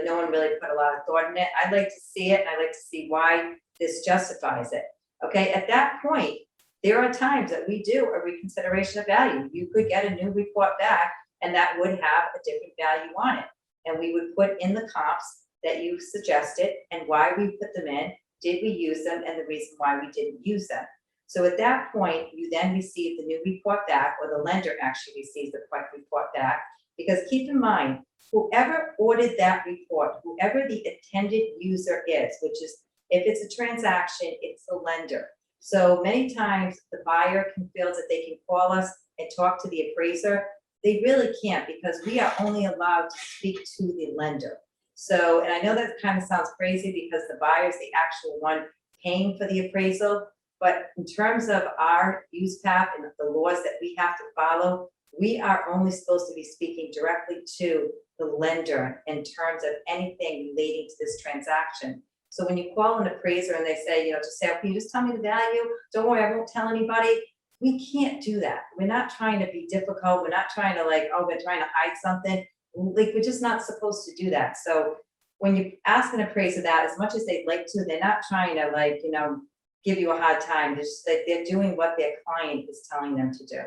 [SPEAKER 3] no one really put a lot of thought in it. I'd like to see it, and I'd like to see why this justifies it. Okay, at that point, there are times that we do a reconsideration of value. You could get a new report back, and that would have a different value on it. And we would put in the comps that you suggested and why we put them in, did we use them, and the reason why we didn't use them. So at that point, you then receive the new report back, or the lender actually receives the correct report back. Because keep in mind, whoever ordered that report, whoever the intended user is, which is, if it's a transaction, it's the lender. So many times the buyer feels that they can call us and talk to the appraiser. They really can't, because we are only allowed to speak to the lender. So, and I know that kind of sounds crazy because the buyer is the actual one paying for the appraisal, but in terms of our use path and the laws that we have to follow, we are only supposed to be speaking directly to the lender in terms of anything relating to this transaction. So when you call an appraiser and they say, just say, oh, can you just tell me the value? Don't worry, I won't tell anybody. We can't do that. We're not trying to be difficult. We're not trying to we're trying to hide something. We're just not supposed to do that. So when you ask an appraiser that, as much as they'd like to, they're not trying to give you a hard time. They're just they're doing what their client is telling them to do.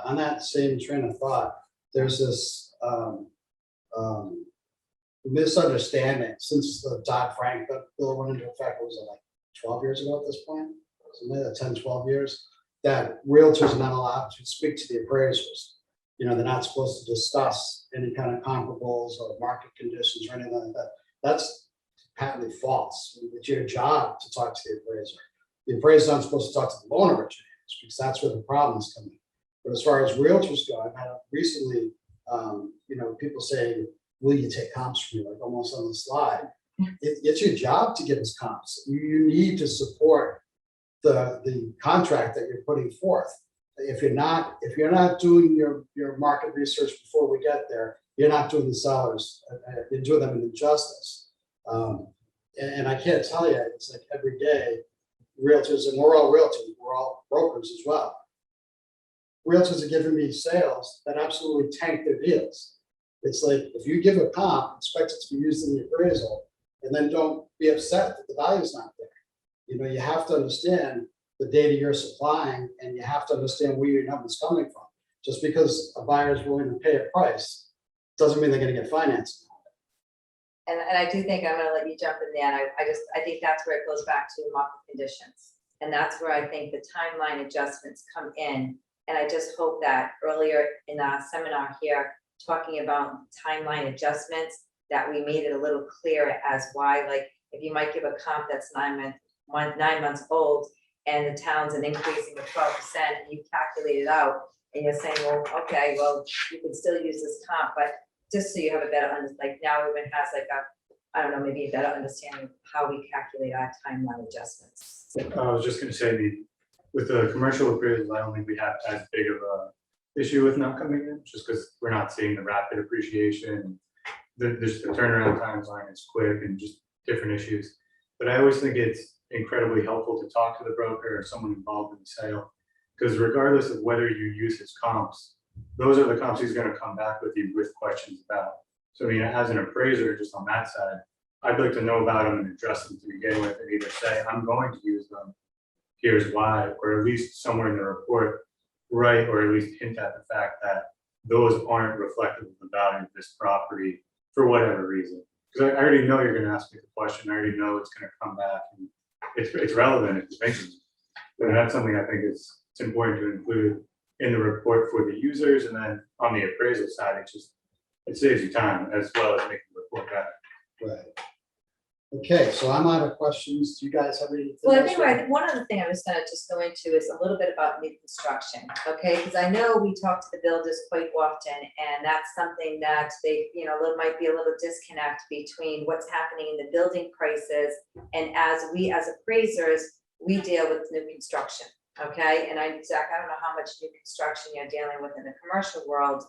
[SPEAKER 2] On that same train of thought, there's this misunderstanding since the Dodd-Frank bill went into effect. Was it like 12 years ago at this point? Something like 10, 12 years, that realtors are not allowed to speak to the appraisers. They're not supposed to discuss any kind of comparables or market conditions or anything like that. That's patently false. It's your job to talk to the appraiser. The appraiser's not supposed to talk to the loan originators, because that's where the problems come in. But as far as realtors go, I've had recently, people saying, will you take comps from me, like almost on the slide. It's your job to give us comps. You need to support the contract that you're putting forth. If you're not doing your market research before we get there, you're not doing the sellers, you're doing them an injustice. And I can't tell you, it's like every day, realtors, and we're all realtors, we're all brokers as well. Realtors are giving me sales that absolutely tank their deals. It's like, if you give a comp, expect it to be used in the appraisal, and then don't be upset that the value is not there. You have to understand the data you're supplying, and you have to understand where your number's coming from. Just because a buyer is willing to pay a price doesn't mean they're going to get financing.
[SPEAKER 3] And I do think, I'm going to let you jump in there. And I think that's where it goes back to market conditions. And that's where I think the timeline adjustments come in. And I just hope that earlier in our seminar here, talking about timeline adjustments, that we made it a little clearer as why, like, if you might give a comp that's 9 months old and the town's an increasing of 12%, and you calculate it out, and you're saying, well, okay, well, you can still use this comp, but just so you have a better understanding, like now everyone has I don't know, maybe a better understanding of how we calculate our timeline adjustments.
[SPEAKER 4] I was just going to say, with the commercial appraisals, I don't think we have as big of a issue with not coming in, just because we're not seeing the rapid appreciation. The turnaround times aren't as quick, and just different issues. But I always think it's incredibly helpful to talk to the broker or someone involved in the sale, because regardless of whether you use his comps, those are the comps he's going to come back with you with questions about. So as an appraiser, just on that side, I'd like to know about them and address them to begin with, and either say, I'm going to use them, here's why, or at least somewhere in the report, right, or at least hint at the fact that those aren't reflective of the value of this property for whatever reason. Because I already know you're going to ask me the question. I already know it's going to come back, and it's relevant, it's making. But that's something I think it's important to include in the report for the users, and then on the appraisal side, it saves you time as well as making the report better.
[SPEAKER 2] Right. Okay, so I'm out of questions. Do you guys have anything?
[SPEAKER 3] Well,
[SPEAKER 2] else?
[SPEAKER 3] anyway, one other thing I was gonna just go into is a little bit about new construction, okay? Because I know we talk to the builders quite often, and that's something that they, there might be a little disconnect between what's happening in the building prices, and as appraisers, we deal with new construction, okay? And Zach, I don't know how much new construction you're dealing with in the commercial world,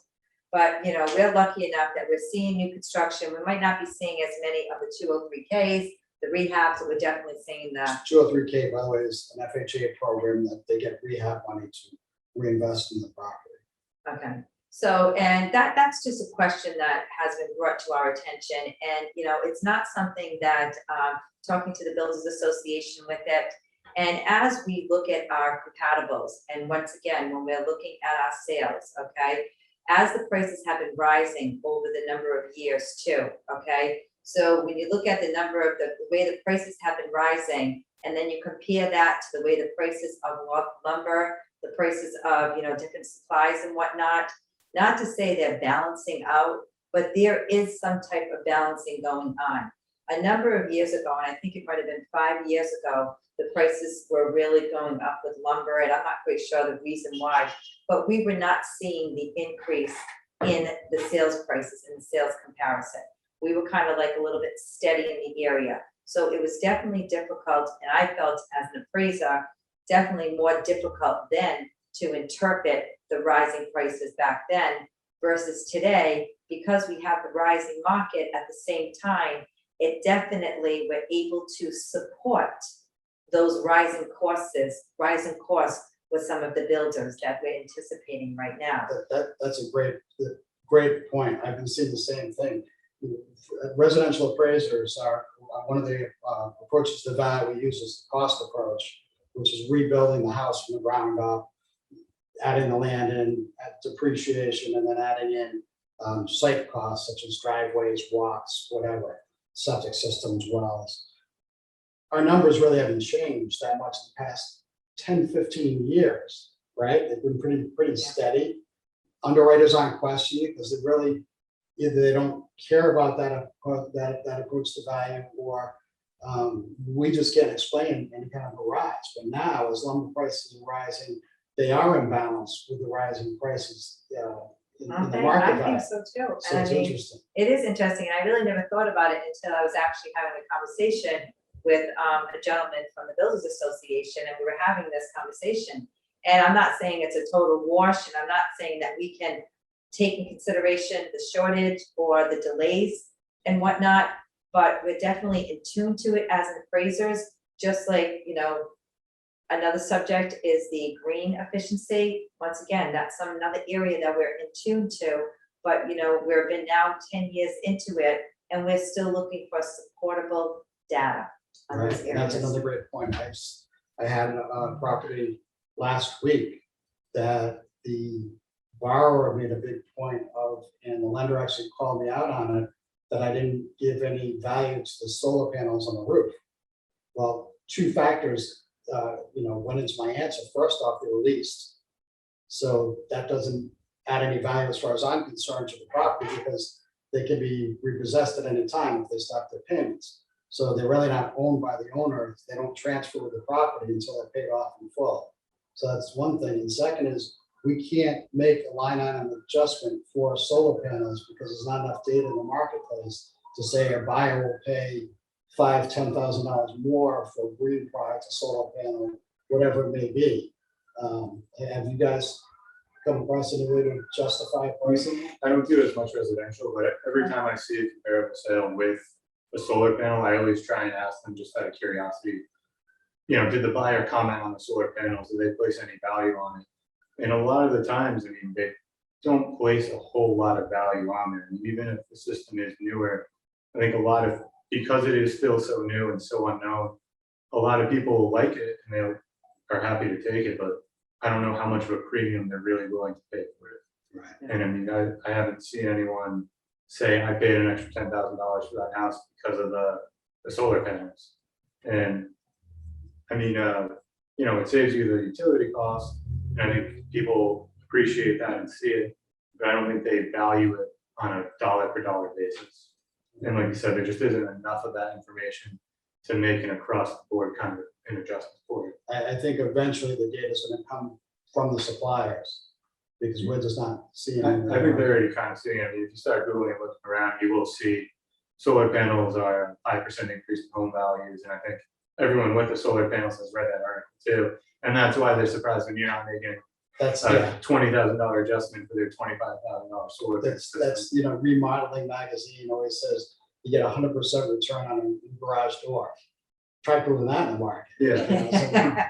[SPEAKER 3] but, we're lucky enough that we're seeing new construction. We might not be seeing as many of the 203Ks, the rehabs, but we're definitely seeing the,
[SPEAKER 2] 203K, by the way, is an FHA program that they get rehab money to reinvest in the property.
[SPEAKER 3] okay. So, and that's just a question that has been brought to our attention. And, it's not something that, talking to the Builders Association with it. And as we look at our compatibles, and once again, when we're looking at our sales, okay, as the prices have been rising over the number of years too, okay? So when you look at the number of the way the prices have been rising, and then you compare that to the way the prices of lumber, the prices of, different supplies and whatnot, not to say they're balancing out, but there is some type of balancing going on. A number of years ago, and I think it might have been 5 years ago, the prices were really going up with lumber, and I'm not quite sure the reason why, but we were not seeing the increase in the sales prices and the sales comparison. We were kind of like a little bit steady in the area. So it was definitely difficult, and I felt as an appraiser, definitely more difficult then to interpret the rising prices back then versus today, because we have the rising market at the same time. It definitely, we're able to support those rising costs with some of the builders that we're anticipating right now.
[SPEAKER 2] That's a great point. I've been seeing the same thing. Residential appraisers are one of the approaches to value we use is the cost approach, which is rebuilding the house from the ground up, adding the land in at depreciation, and then adding in site costs such as driveways, walks, whatever, septic systems, wells. Our numbers really haven't changed that much in the past 10, 15 years, right? They've been pretty steady. Underwriters aren't questioning because they really, either they don't care about that approach to value, or we just can't explain any kind of a rise. But now, as lumber prices are rising, they are in balance with the rising prices in the market.
[SPEAKER 3] I think so too.
[SPEAKER 2] So
[SPEAKER 3] And
[SPEAKER 2] it's
[SPEAKER 3] I mean,
[SPEAKER 2] interesting.
[SPEAKER 3] it is interesting, and I really never thought about it until I was actually having a conversation with a gentleman from the Builders Association, and we were having this conversation. And I'm not saying it's a total wash, and I'm not saying that we can take in consideration the shortage or the delays and whatnot, but we're definitely in tune to it as appraisers, just like, another subject is the green efficiency. Once again, that's another area that we're in tune to, but we've been now 10 years into it, and we're still looking for supportable data on
[SPEAKER 2] Right,
[SPEAKER 3] those
[SPEAKER 2] and that's
[SPEAKER 3] areas.
[SPEAKER 2] another great point. I had a property last week that the borrower made a big point of, and the lender actually called me out on it, that I didn't give any value to the solar panels on the roof. Well, two factors, went into my answer. First off, they were leased, so that doesn't add any value as far as I'm concerned to the property, because they can be repossessed at any time if they stop their payments. So they're really not owned by the owner. They don't transfer the property until they're paid off in full. So that's one thing. And second is, we can't make a line item adjustment for solar panels because there's not enough data in the marketplace to say a buyer will pay $5,000, $10,000 more for green product, a solar panel, whatever it may be. Have you guys come across any way to justify pricing?
[SPEAKER 4] I don't do as much residential, but every time I see a comparable sale with a solar panel, I always try and ask them, just out of curiosity, did the buyer comment on the solar panels? Did they place any value on it? And a lot of the times, they don't place a whole lot of value on there. And even if the system is newer, I think because it is still so new and so unknown, a lot of people like it and they are happy to take it, but I don't know how much of a premium they're really willing to pay for it.
[SPEAKER 2] Right.
[SPEAKER 4] And I haven't seen anyone say I paid an extra $10,000 for that house because of the solar panels. And it saves you the utility costs. And I think people appreciate that and see it, but I don't think they value it on a dollar per dollar basis. And like you said, there just isn't enough of that information to make an across the board kind of an adjustment for it.
[SPEAKER 2] I think eventually the data is gonna come from the suppliers, because we're just not seeing.
[SPEAKER 4] I think they're already kind of seeing it. If you start Googling and looking around, you will see solar panels are a 5% increase in home values. And I think everyone with the solar panels has read that article too. And that's why they're surprised when you're not making
[SPEAKER 2] That's,
[SPEAKER 4] a
[SPEAKER 2] yeah,
[SPEAKER 4] $20,000 adjustment for their $25,000 solar.
[SPEAKER 2] that's, you know, Remodeling Magazine always says you get 100% return on a garage door. Try proving that in the market.
[SPEAKER 4] Yeah.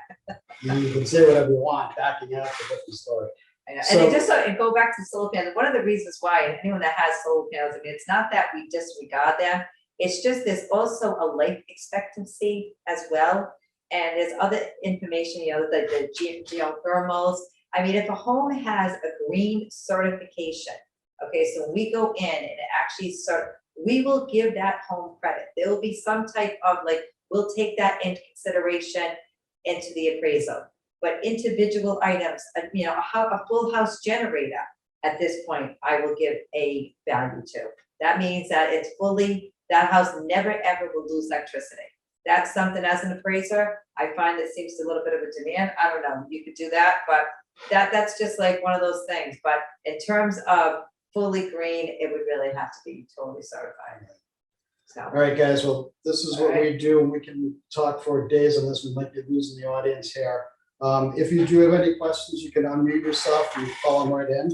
[SPEAKER 2] You can say whatever you want, backing out a different story.
[SPEAKER 3] And
[SPEAKER 2] So-
[SPEAKER 3] it just, and go back to solar panels, one of the reasons why anyone that has solar panels, I mean, it's not that we disregard them. It's just there's also a life expectancy as well. And there's other information, you know, the geothermals. I mean, if a home has a green certification, okay, so we go in and it actually we will give that home credit. There will be some type of like, we'll take that into consideration into the appraisal. But individual items, you know, a full house generator at this point, I will give a value to. That means that it's fully, that house never ever will lose electricity. That's something as an appraiser, I find that seems a little bit of a demand. I don't know, you could do that, but that's just like one of those things. But in terms of fully green, it would really have to be totally certified. So.
[SPEAKER 2] All right, guys, well, this is what we do. We can talk for days on this. We might be losing the audience here. If you do have any questions, you can unmute yourself and call them right in.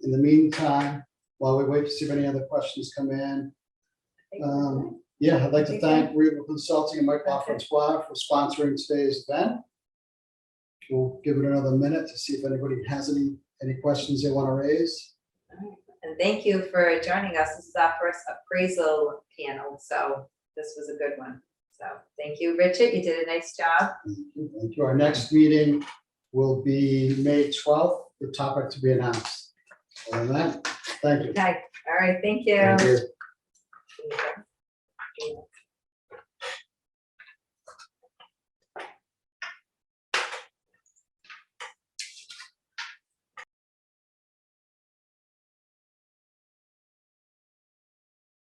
[SPEAKER 2] In the meantime, while we wait to see if any other questions come in, yeah, I'd like to thank Regal Consulting and Mike LaFrancois for sponsoring today's event. We'll give it another minute to see if anybody has any questions they want to raise.
[SPEAKER 3] And thank you for joining us. This is our first appraisal panel, so this was a good one. So thank you, Richard. You did a nice job.
[SPEAKER 2] Thank you. Our next meeting will be May 12th, the topic to be announced. Other than that, thank you.
[SPEAKER 3] Okay, all right, thank you.
[SPEAKER 2] Thank you.
[SPEAKER 3] Yeah.